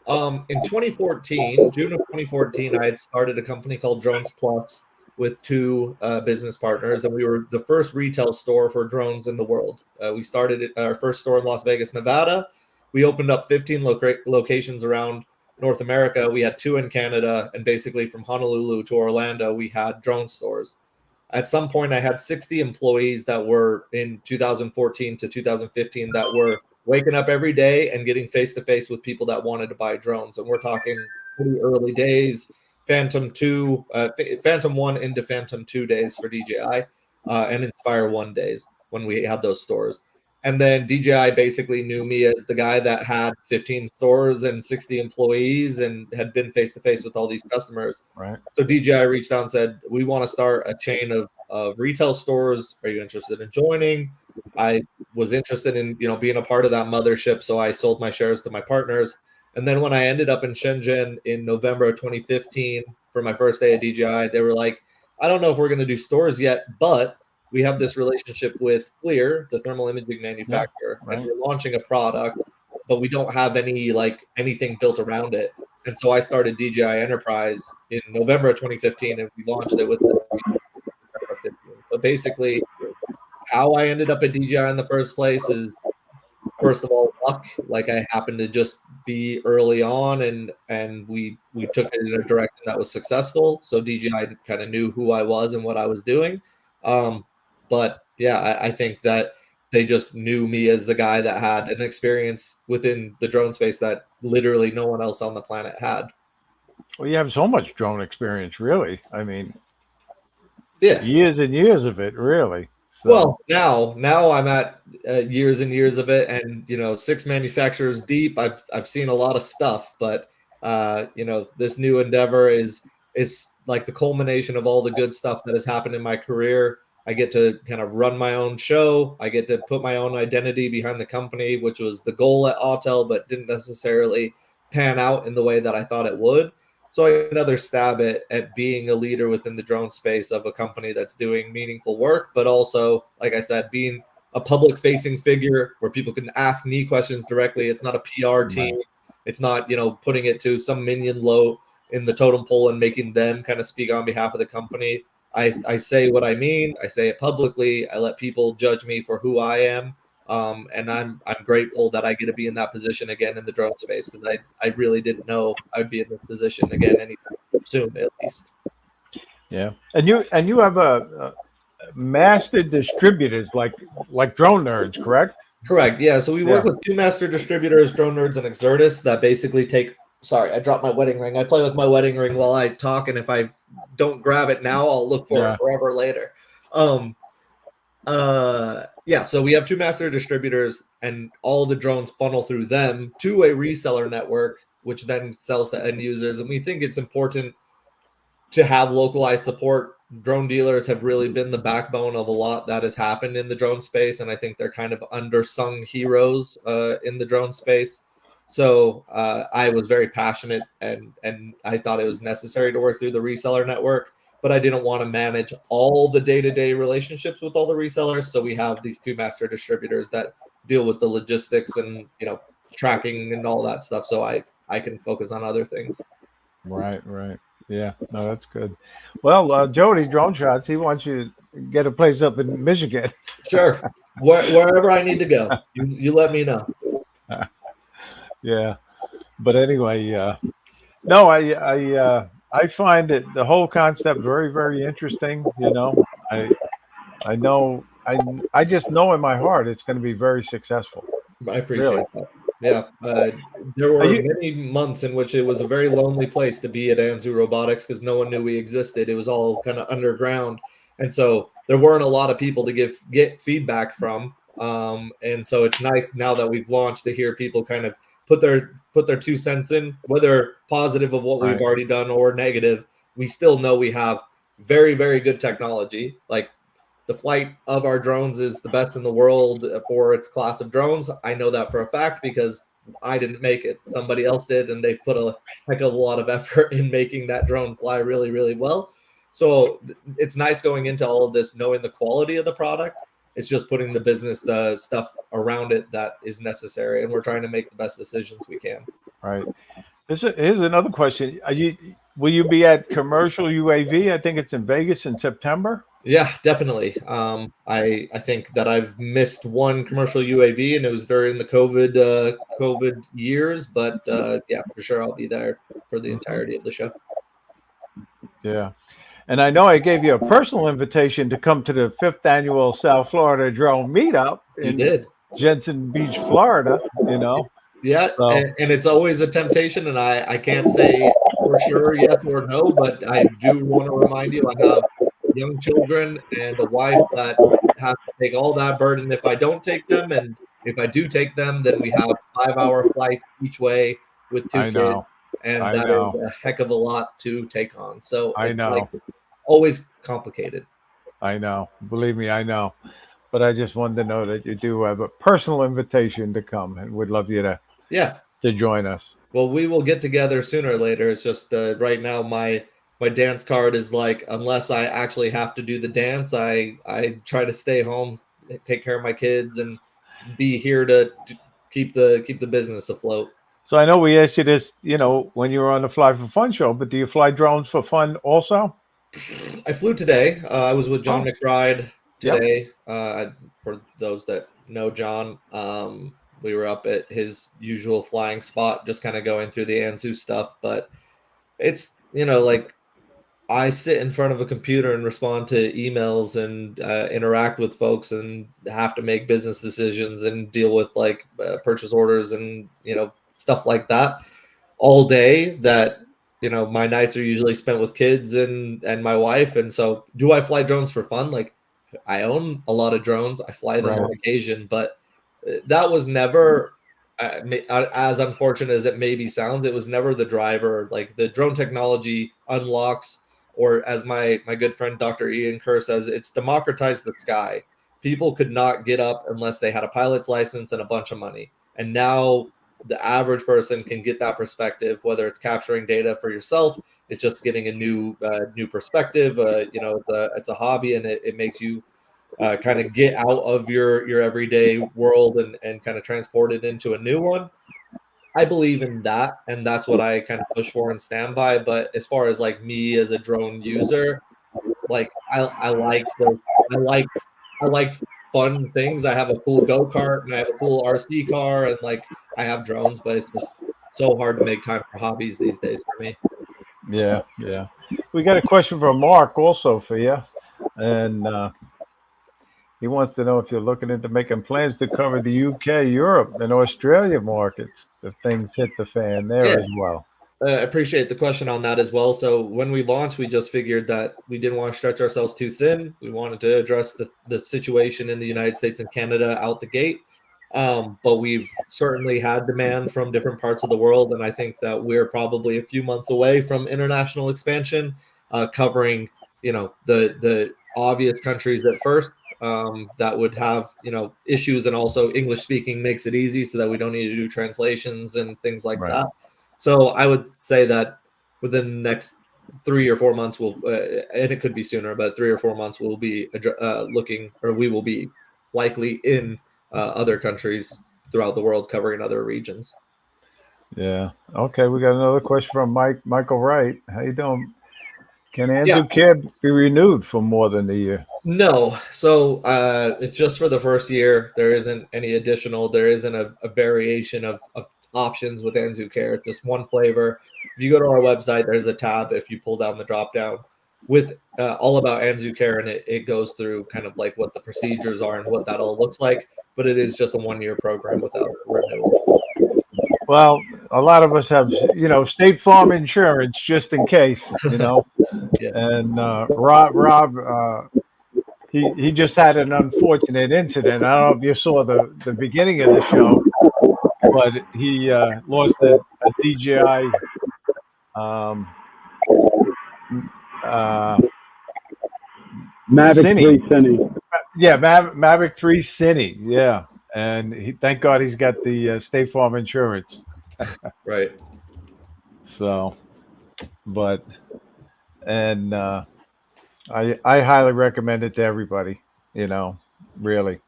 In 2014, June of 2014, I had started a company called Drones Plus with two business partners, and we were the first retail store for drones in the world. We started our first store in Las Vegas, Nevada. We opened up 15 locations around North America. We had 2 in Canada, and basically from Honolulu to Orlando, we had drone stores. At some point, I had 60 employees that were in 2014 to 2015 that were waking up every day and getting face-to-face with people that wanted to buy drones. And we're talking pretty early days, Phantom 1 into Phantom 2 days for DJI, and Inspire 1 days when we had those stores. And then DJI basically knew me as the guy that had 15 stores and 60 employees and had been face-to-face with all these customers. Right. So DJI reached out and said, we want to start a chain of retail stores. Are you interested in joining? I was interested in, being a part of that mothership. So I sold my shares to my partners. And then when I ended up in Shenzhen in November of 2015 for my first day at DJI, they were like, I don't know if we're going to do stores yet, but we have this relationship with FLIR, the thermal imaging manufacturer, right. and we're launching a product, but we don't have anything built around it. And so I started DJI Enterprise in November of 2015, and we launched it with the December of 15. So basically, how I ended up at DJI in the first place is, first of all, luck. Like, I happened to just be early on, and we took it in a direction that was successful. So DJI kind of knew who I was and what I was doing. But yeah, I think that they just knew me as the guy that had an experience within the drone space that literally no one else on the planet had. Well, you have so much drone experience, really. I mean, Yeah. years and years of it, really. So, Well, now I'm at years and years of it, and 6 manufacturers deep. I've seen a lot of stuff, but this new endeavor is like the culmination of all the good stuff that has happened in my career. I get to kind of run my own show. I get to put my own identity behind the company, which was the goal at Autel, but didn't necessarily pan out in the way that I thought it would. So I get another stab at being a leader within the drone space of a company that's doing meaningful work, but also, like I said, being a public facing figure where people can ask me questions directly. It's not a PR team. right. It's not, putting it to some minion low in the totem pole and making them kind of speak on behalf of the company. I say what I mean. I say it publicly. I let people judge me for who I am. And I'm grateful that I get to be in that position again in the drone space, because I really didn't know I'd be in this position again anytime soon, at least. Yeah. And you have a master distributors like Drone Nerds, correct? Correct. Yeah. So we work Yeah. with 2 master distributors, Drone Nerds and Exertis, that basically take. Sorry, I dropped my wedding ring. I play with my wedding ring while I talk, and if I don't grab it now, I'll look for Yeah. it forever later. Yeah, so we have 2 master distributors, and all the drones funnel through them to a reseller network, which then sells to end users. And we think it's important to have localized support. Drone dealers have really been the backbone of a lot that has happened in the drone space, and I think they're kind of undersung heroes in the drone space. So I was very passionate, and I thought it was necessary to work through the reseller network, but I didn't want to manage all the day-to-day relationships with all the resellers. So we have these 2 master distributors that deal with the logistics and tracking and all that stuff, so I can focus on other things. Right. Yeah. No, that's good. Well, Jody Drone Shots, he wants you to get a place up in Michigan. Sure. Wherever I need to go, you let me know. Yeah. But anyway, no, I find it, the whole concept, very, very interesting. I know, I just know in my heart it's going to be very successful. I Really. appreciate that. Yeah, there Are were you? many months in which it was a very lonely place to be at Anzu Robotics, because no one knew we existed. It was all kind of underground, and so there weren't a lot of people to get feedback from. And so it's nice now that we've launched to hear people kind of put their 2 cents in, whether positive of what we've Right. already done or negative. We still know we have very, very good technology. Like, the flight of our drones is the best in the world for its class of drones. I know that for a fact because I didn't make it. Somebody else did, and they put a heck of a lot of effort in making that drone fly really, really well. So it's nice going into all of this knowing the quality of the product. It's just putting the business stuff around it that is necessary, and we're trying to make the best decisions we can. Right. Here's another question. Will you be at Commercial UAV? I think it's in Vegas in September. Yeah, definitely. I think that I've missed one commercial UAV, and it was during the COVID years. But yeah, for sure, I'll be there for the entirety of the show. Yeah. And I know I gave you a personal invitation to come to the 5th annual South Florida Drone Meetup You in did. Jensen Beach, Florida. Yeah, So and it's always a temptation, and I can't say for sure yes or no, but I do want to remind you I have young children and a wife that has to take all that burden if I don't take them, and if I do take them, then we have 5-hour flights each way with 2 I kids, know. and I that is know. a heck of a lot to take on. So I it's like know. always complicated. I know. Believe me, I know. But I just wanted to know that you do have a personal invitation to come, and would love you Yeah. to join us. Well, we will get together sooner or later. It's just right now my my dance card is like, unless I actually have to do the dance, I try to stay home, take care of my kids, and be here to keep the business afloat. So I know we asked you this, when you were on the Fly for Fun show, but do you fly drones for fun also? I flew today. I was with John Oh, McBride yep. today. For those that know John, we were up at his usual flying spot, just kind of going through the Anzu stuff. But it's, like, I sit in front of a computer and respond to emails and interact with folks and have to make business decisions and deal with like purchase orders and stuff like that all day. That my nights are usually spent with kids and my wife. And so, do I fly drones for fun? Like, I own a lot of drones. I fly them Right. on occasion, but that was never, as unfortunate as it maybe sounds, it was never the driver. Like, the drone technology unlocks, or as my good friend Dr. Ian Kerr says, it's democratized the sky. People could not get up unless they had a pilot's license and a bunch of money. And now the average person can get that perspective, whether it's capturing data for yourself, it's just getting a new perspective. It's a hobby, and it makes you kind of get out of your everyday world and kind of transport it into a new one. I believe in that, and that's what I kind of push for and stand by. But as far as like me as a drone user, like I like those. I like I like fun things. I have a cool go-kart and I have a cool RC car, and like I have drones, but it's just so hard to make time for hobbies these days for me. Yeah, yeah. We got a question from Mark also for you, and he wants to know if you're looking into making plans to cover the UK, Europe, and Australia markets if things hit the fan there Yeah. as well. Appreciate the question on that as well. So when we launched, we just figured that we didn't want to stretch ourselves too thin. We wanted to address the situation in the United States and Canada out the gate. But we've certainly had demand from different parts of the world, and I think that we're probably a few months away from international expansion, covering the obvious countries at first, that would have issues, and also English speaking makes it easy so that we don't need to do translations and things like Right. that. So I would say that within the next 3 or 4 months, and it could be sooner, but 3 or 4 months, we'll be looking, or we will be likely in other countries throughout the world, covering other regions. Yeah. Okay, we got another question from Michael Wright. How you doing? Can Yeah, Anzu Care be renewed for more than a year? no. So it's just for the first year. There isn't any additional. There isn't a variation of options with Anzu Care. It's just one flavor. If you go to our website, there's a tab. If you pull down the drop down with all about Anzu Care, and it goes through kind of like what the procedures are and what that all looks like. But it is just a 1 year program without renewal. Well, a lot of us have, State Farm insurance just in case. Yeah. And Rob, he just had an unfortunate incident. I don't know if you saw the beginning of the show, but he lost a DJI um, uh, Mavic Cine. 3 Cine. Yeah, Mavic 3 Cine. Yeah, and thank God he's got the State Farm insurance. Right. So, but and I highly recommend it to everybody. Really,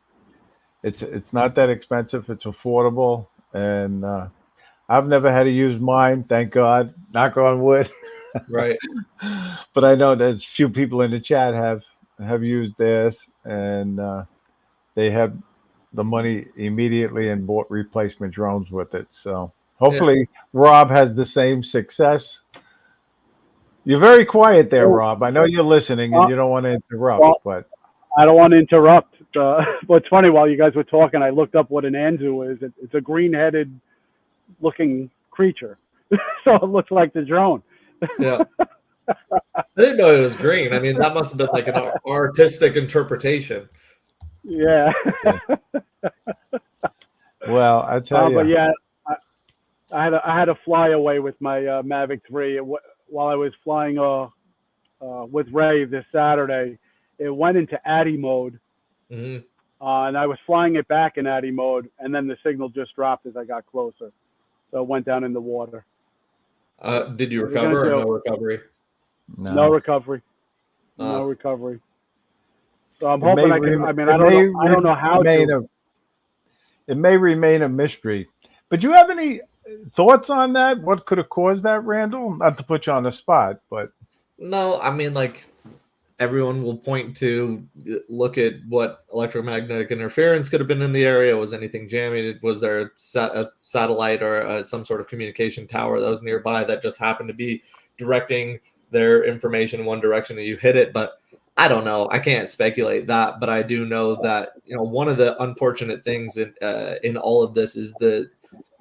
it's not that expensive. It's affordable, and I've never had to use mine. Thank God. Knock on wood. Right. But I know there's few people in the chat have used theirs, and they have the money immediately and bought replacement drones with it. So Yeah. hopefully Rob has the same success. You're very quiet there, Well, Rob. I know you're listening and you don't want to interrupt, well, but I don't want to interrupt. What's funny, while you guys were talking, I looked up what an Anzu is. It's a green-headed looking creature. So it looks like the drone. Yeah. I didn't know it was green. I mean, that must have been like an artistic interpretation. Yeah. well, I tell But you, yeah, I had a fly away with my Mavic 3 while I was flying with Ray this Saturday. It went into ADI mode, Mhm. and I was flying it back in ADI mode, and then the signal just dropped as I got closer. So it went down in the water. Did you What are you gonna recover or do? no recovery? No No. recovery. No Uh, recovery. So I'm It may hoping I can. rem- I mean, it I don't know. may I don't know how remain to. it may remain a mystery. But you have any thoughts on that? What could have caused that, Randall? Not to put you on the spot, but no, I mean, like, everyone will point to look at what electromagnetic interference could have been in the area. Was anything jamming? Was there a satellite or some sort of communication tower that was nearby that just happened to be directing their information in one direction and you hit it? But I don't know. I can't speculate that, but I do know that one of the unfortunate things in all of this is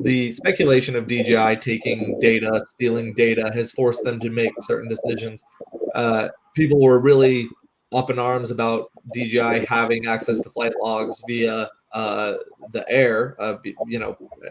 the speculation of DJI taking data, stealing data, has forced them to make certain decisions. People were really up in arms about DJI having access to flight logs via the air.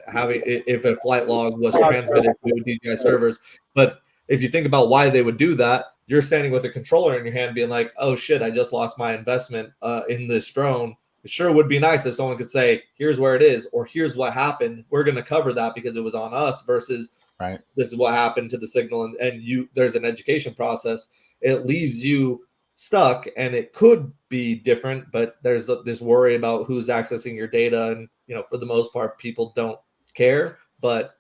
Having if a flight log was transmitted to DJI servers. But if you think about why they would do that, you're standing with a controller in your hand, being like, "Oh shit, I just lost my investment in this drone." It sure would be nice if someone could say, "Here's where it is," or "Here's what happened. We're going to cover that because it was on us," versus right. this is what happened to the signal, and you there's an education process. It leaves you stuck, and it could be different, but there's this worry about who's accessing your data, and for the most part, people don't care. But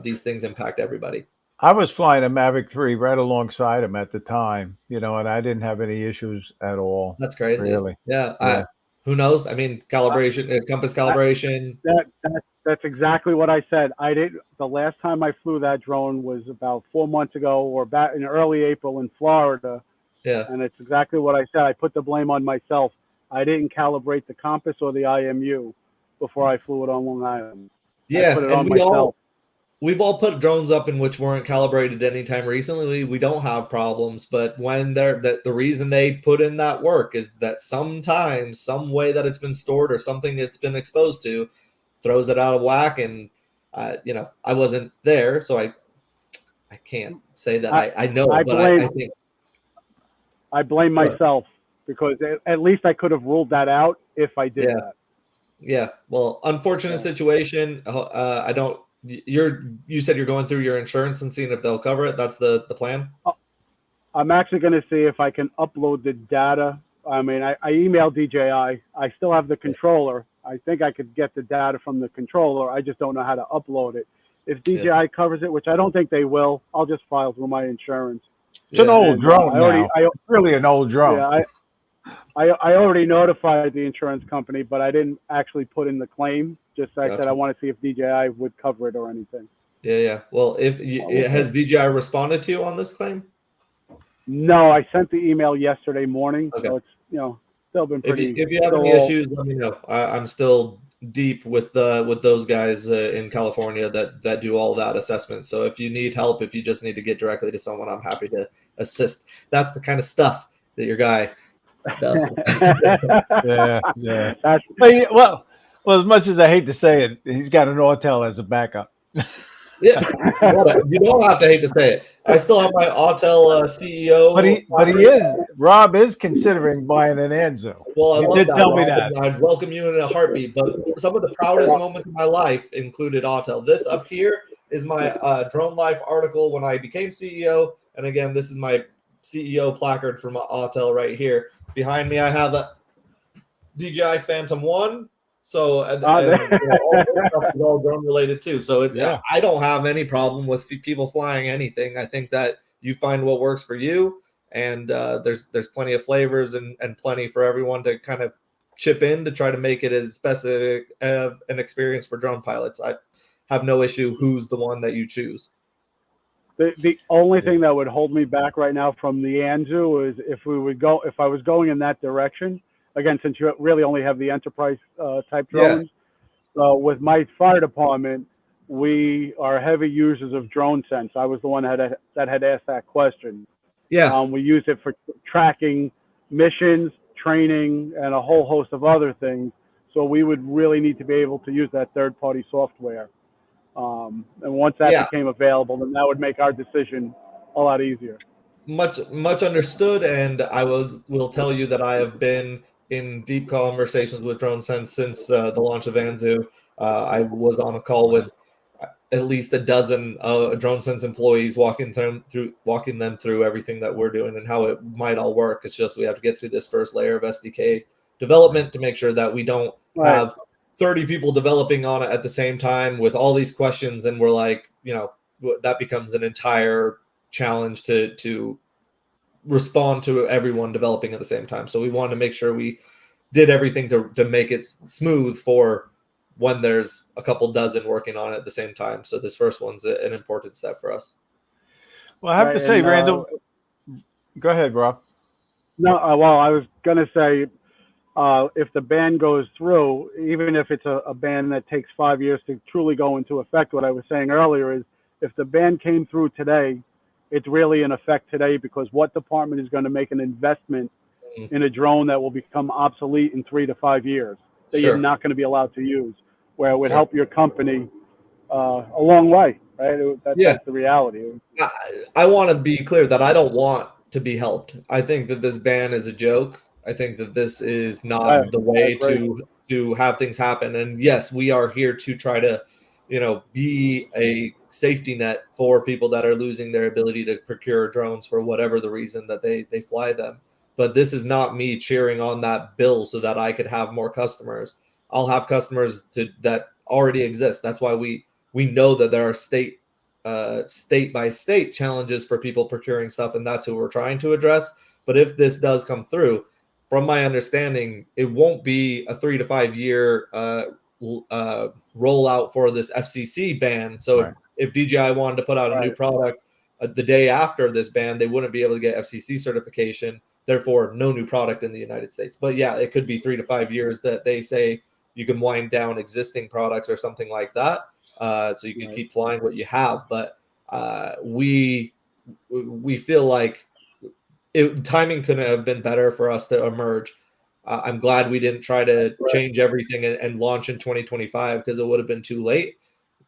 these things impact everybody. I was flying a Mavic 3 right alongside him at the time, and I didn't have any issues at all. That's crazy. Really. Yeah. Yeah. Who knows? I mean, calibration, compass calibration. That's exactly what I said. I did the last time I flew that drone was about 4 months ago, or back in early April in Florida, Yeah. and it's exactly what I said. I put the blame on myself. I didn't calibrate the compass or the IMU before I flew it on Long Island. I put it on myself. We've all put drones up in which weren't calibrated anytime recently. We don't have problems, but when the reason they put in that work is that sometimes some way that it's been stored or something it's been exposed to throws it out of whack. And I wasn't there, so I can't say that I know, but I think I blame myself, because at least I could have ruled that out if I did that. Yeah. Well, unfortunate situation. I don't. You said you're going through your insurance and seeing if they'll cover it. That's the plan. I'm actually going to see if I can upload the data. I mean, I emailed DJI. I still have the controller. I think I could get the data from the controller. I just don't know how to upload it. If DJI covers it, which I don't think they will, I'll just file through my insurance. It's an old drone now. It's really an old drone. Yeah, I already notified the insurance company, but I didn't actually put in the claim. Just I said I want to see if DJI would cover it or anything. Yeah. Well, has DJI responded to you on this claim? No, I sent the email yesterday morning, so it's still been pretty. If you have any issues, let me know. I'm still deep with those guys in California that do all that assessment. So if you need help, if you just need to get directly to someone, I'm happy to assist. That's the kind of stuff that your guy does. Yeah. Well, as much as I hate to say it, he's got an Autel as a backup. Yeah, you don't have to hate to say it. I still have my Autel CEO. But Rob is considering buying an Anzu. Well, you did tell me that. I'd welcome you in a heartbeat. But some of the proudest moments of my life included Autel. This up here is my Drone Life article when I became CEO. And again, this is my CEO placard from Autel right here. Behind me, I have a DJI Phantom 1. So all this stuff is all drone related too. So I don't have any problem with people flying anything. I think that you find what works for you, and there's plenty of flavors and plenty for everyone to kind of chip in to try to make it as specific an experience for drone pilots. I have no issue who's the one that you choose. The only thing that would hold me back right now from the Anzu is if I was going in that direction. Again, since you really only have the enterprise type drones, with my fire department, we are heavy users of DroneSense. I was the one that had asked that question. Yeah. We use it for tracking missions, training, and a whole host of other things. So we would really need to be able to use that third-party software. And once that became available, then that would make our decision a lot easier. Much understood, and I will tell you that I have been in deep conversations with DroneSense since the launch of Anzu. I was on a call with at least a dozen DroneSense employees walking them through everything that we're doing and how it might all work. It's just we have to get through this first layer of SDK development to make sure that we don't have 30 people developing on it at the same time with all these questions, and we're like, that becomes an entire challenge to respond to everyone developing at the same time. So we want to make sure we did everything to make it smooth for when there's a couple dozen working on it at the same time. So this first one's an important step for us. Well, I have to say, Randall, go ahead, Rob. No, well, I was going to say, if the ban goes through, even if it's a ban that takes 5 years to truly go into effect, what I was saying earlier is if the ban came through today, it's really in effect today, because what department is going to make an investment in a drone that will become obsolete in 3 to 5 years that you're not going to be allowed to use, where it would help your company a long way, right? That's the reality. I want to be clear that I don't want to be helped. I think that this ban is a joke. I think that this is not the way to have things happen. And yes, we are here to try to, be a safety net for people that are losing their ability to procure drones for whatever the reason that they fly them. But this is not me cheering on that bill so that I could have more customers. I'll have customers that already exist. That's why we know that there are state by state challenges for people procuring stuff, and that's who we're trying to address. But if this does come through, from my understanding, it won't be a 3 to 5 year rollout for this FCC ban. So if DJI wanted to put out a new product the day after this ban, they wouldn't be able to get FCC certification. Therefore, no new product in the United States. But yeah, it could be 3 to 5 years that they say you can wind down existing products or something like that. So you can keep flying what you have. But we feel like timing couldn't have been better for us to emerge. I'm glad we didn't try to change everything and launch in 2025, because it would have been too late.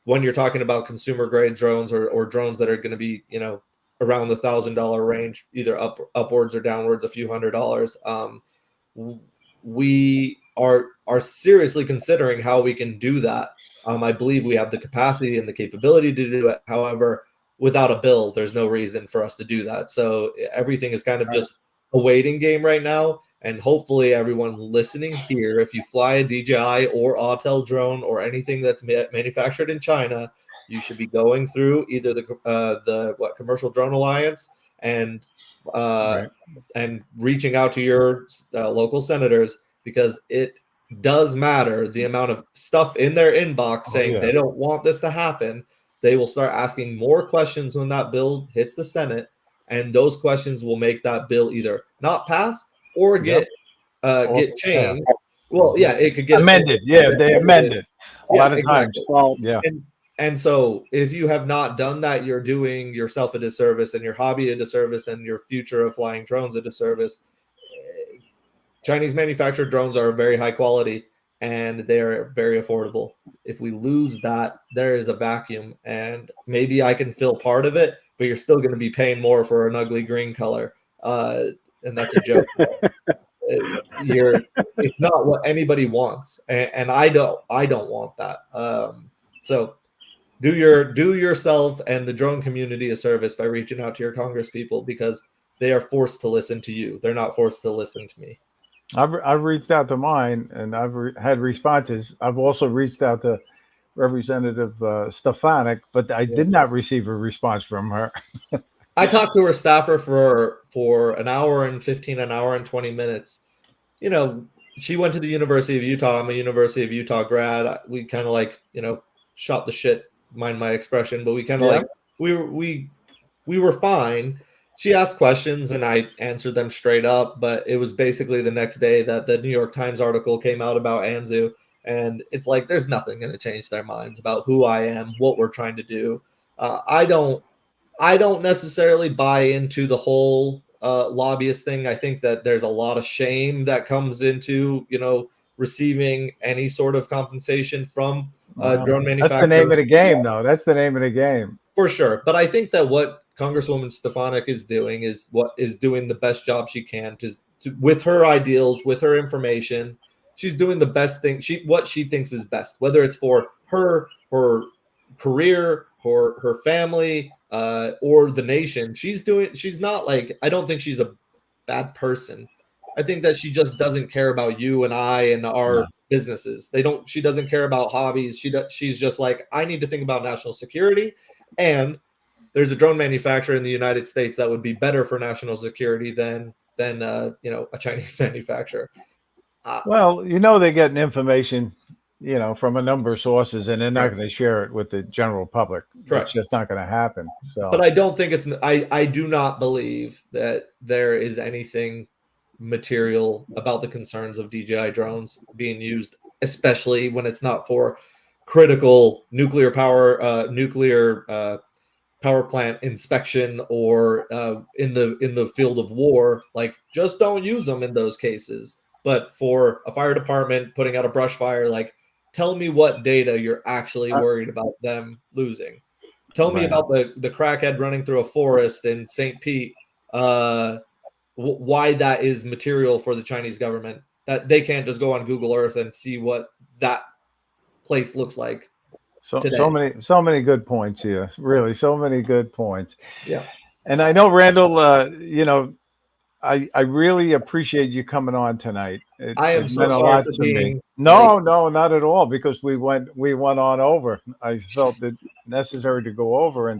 When you're talking about consumer grade drones or drones that are going to be, around the $1,000 range, either upwards or downwards a few $100s, we are seriously considering how we can do that. I believe we have the capacity and the capability to do it. However, without a bill, there's no reason for us to do that. So everything is kind of just a waiting game right now. And hopefully everyone listening here, if you fly a DJI or Autel drone or anything that's manufactured in China, you should be going through either the Commercial Drone Alliance and reaching out to your local senators, because it does matter the amount of stuff in their inbox saying they don't want this to happen. They will start asking more questions when that bill hits the Senate, and those questions will make that bill either not pass or get changed. Well, it could get amended. They amended a lot of times. Well, and so if you have not done that, you're doing yourself a disservice and your hobby a disservice and your future of flying drones a disservice. Chinese manufactured drones are very high quality and they're very affordable. If we lose that, there is a vacuum, and maybe I can fill part of it, but you're still going to be paying more for an ugly green color. And that's a joke. It's not what anybody wants. And I don't want that. So do yourself and the drone community a service by reaching out to your Congress people, because they are forced to listen to you. They're not forced to listen to me. I've reached out to mine, and I've had responses. I've also reached out to Representative Stefanik, but I did not receive a response from her. I talked to her staffer for an hour and 15, an hour and 20 minutes. She went to the University of Utah. I'm a University of Utah grad. We kind of shot the shit, mind my expression, but we kind of we were fine. She asked questions and I answered them straight up, but it was basically the next day that the New York Times article came out about Anzu, and it's like there's nothing going to change their minds about who I am, what we're trying to do. I don't necessarily buy into the whole lobbyist thing. I think that there's a lot of shame that comes into receiving any sort of compensation from drone manufacturers. That's the name of the game, though. That's the name of the game. For sure. But I think that what Congresswoman Stefanik is doing is doing the best job she can to with her ideals, with her information. She's doing the best thing. What she thinks is best, whether it's for her career, her family, or the nation. She's not like, I don't think she's a bad person. I think that she just doesn't care about you and I and our businesses. She doesn't care about hobbies. She's just like, I need to think about national security, and there's a drone manufacturer in the United States that would be better for national security than a Chinese manufacturer. Well, they're getting information, from a number of sources, and they're not going to share it with the general public. Correct. It's just not going to happen. So, but I don't think I do not believe that there is anything material about the concerns of DJI drones being used, especially when it's not for critical nuclear power plant inspection or in the field of war. Like, just don't use them in those cases. But for a fire department putting out a brush fire, like, tell me what data you're actually worried about them losing. Tell me about the crackhead running through a forest in St. Pete. Why that is material for the Chinese government. That they can't just go on Google Earth and see what that place looks like. So many good points here. Really, so many good points. Yeah. And I know, Randall, I really appreciate you coming on tonight. I am so sorry for being No, not at all, because we went on over. I felt it necessary to go over,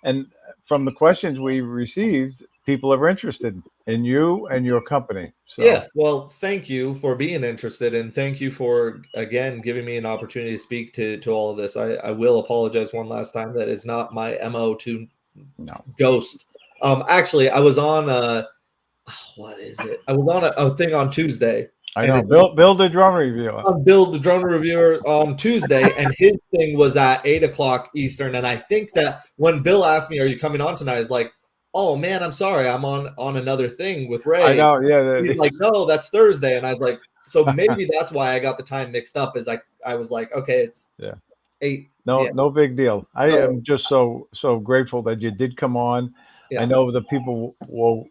and from the questions we received, people are interested in you and your company. So. Yeah, well, thank you for being interested, and thank you for, again, giving me an opportunity to speak to all of this. I will apologize one last time. That is not my MO to ghost. Actually, I was on what is it? I was on a thing on Tuesday. I know. Bill the drone reviewer. Bill the drone reviewer on Tuesday, and his thing was at 8:00 Eastern. And I think that when Bill asked me, "Are you coming on tonight?" I was like, "Oh man, I'm sorry, I'm on another thing with Ray." I know. Yeah. He's like, "No, that's Thursday," and I was like, "So maybe that's why I got the time mixed up." Is like, I was like, "Okay, it's 8." No big deal. I am just so grateful that you did come on. Yeah. I know the people were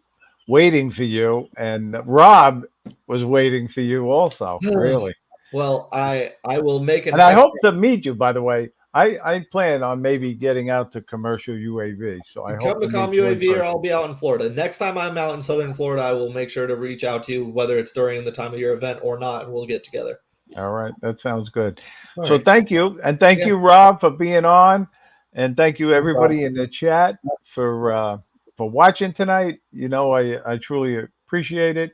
waiting for you, and Rob was waiting for you also. Really. Well, I will make it. And I hope to meet you, by the way. I plan on maybe getting out to commercial UAV. So I hope come to Com UAV, or I'll be out in Florida. Next time I'm out in Southern Florida, I will make sure to reach out to you, whether it's during the time of your event or not, and we'll get together. All right. That sounds good. So thank you. And thank you, Rob, for being on. And thank you, everybody in the chat, for watching tonight. I truly appreciate it.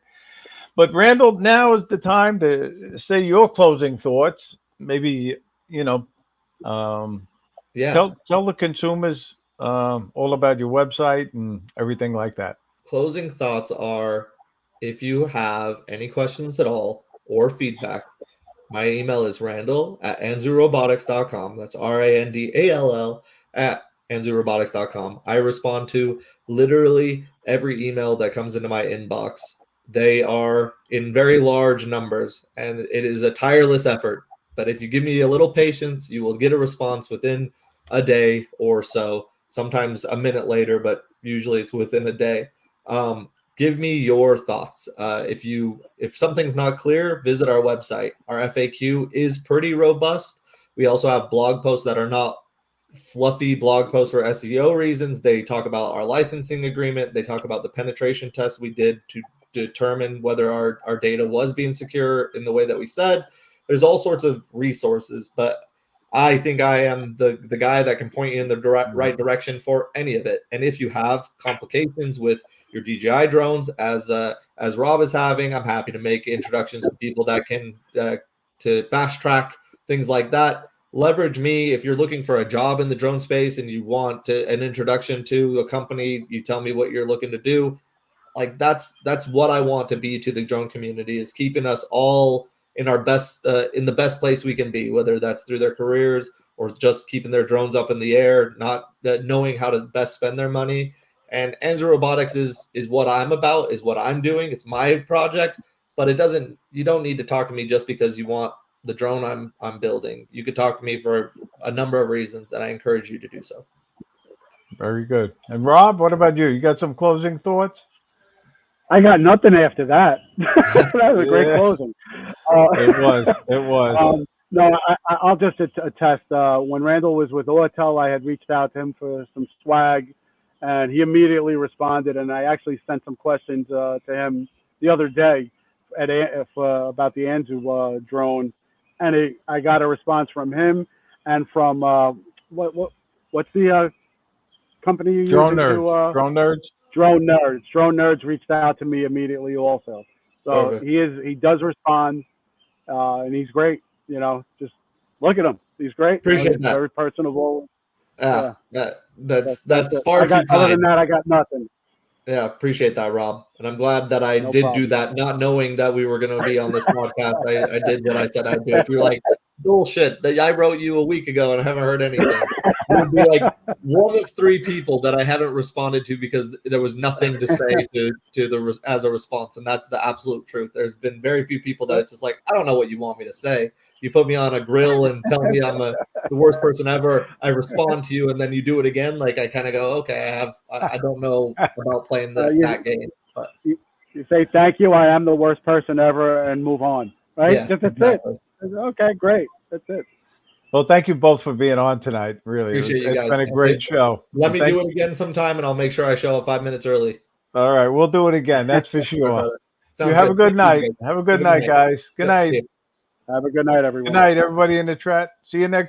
But Randall, now is the time to say your closing thoughts. Maybe, tell the consumers all about your website and everything like that. Closing thoughts are, if you have any questions at all or feedback, my email is randall@anzurobotics.com. That's RANDALL @anzurobotics.com. I respond to literally every email that comes into my inbox. They are in very large numbers, and it is a tireless effort. But if you give me a little patience, you will get a response within a day or so, sometimes a minute later, but usually it's within a day. Give me your thoughts. If something's not clear, visit our website. Our FAQ is pretty robust. We also have blog posts that are not fluffy blog posts for SEO reasons. They talk about our licensing agreement. They talk about the penetration test we did to determine whether our data was being secure in the way that we said. There's all sorts of resources, but I think I am the guy that can point you in the right direction for any of it. And if you have complications with your DJI drones, as Rob is having, I'm happy to make introductions to people that can to fast track things like that. Leverage me. If you're looking for a job in the drone space and you want an introduction to a company, you tell me what you're looking to do. Like, that's what I want to be to the drone community, is keeping us all in our best, in the best place we can be, whether that's through their careers or just keeping their drones up in the air, not knowing how to best spend their money. And Anzu Robotics is what I'm about, is what I'm doing. It's my project, but you don't need to talk to me just because you want the drone I'm building. You could talk to me for a number of reasons, and I encourage you to do so. Very good. And Rob, what about you? You got some closing thoughts? I got nothing after that. That was a great closing. It was. No, I'll just attest. When Randall was with Ortel, I had reached out to him for some swag, and he immediately responded. And I actually sent some questions to him the other day about the Anzu drone, and I got a response from him and from what's the company you're Drone using nerds. to Drone nerds. Drone Nerds. Drone Nerds reached out to me immediately also. So Perfect. he does respond, and he's great. You know, just look at him. He's great. Appreciate He's that. very personable. Yeah. That's it. far too Other than kind. that, I got nothing. Yeah, appreciate that, Rob. And I'm glad that I No did problem. do that, not knowing that we were going to be on this podcast. I did what I said I'd do. If you're like, bullshit, that I wrote you a week ago and I haven't heard anything, you would be like one of 3 people that I haven't responded to because there was nothing to say as a response. And that's the absolute truth. There's been very few people that it's just like, I don't know what you want me to say. You put me on a grill and tell me I'm the worst person ever. I respond to you, and then you do it again. Like I kind of go, okay, I don't know about playing that game. But You say thank you. I am the worst person ever, and move on. Right? yeah, That's exactly. it. Okay, great. That's it. Well, thank you both for being on tonight. Really, Appreciate you it's guys. been a great show. Let me Thank- do it again sometime, and I'll make sure I show up 5 minutes early. All right, we'll do it again. That's for All right, sure. brother. Sounds You have a good Thank you, night. guys. Have a good Good night, night. guys. Good Yep, night. see you. Have a good night, everyone. Good night, everybody in the chat. See you next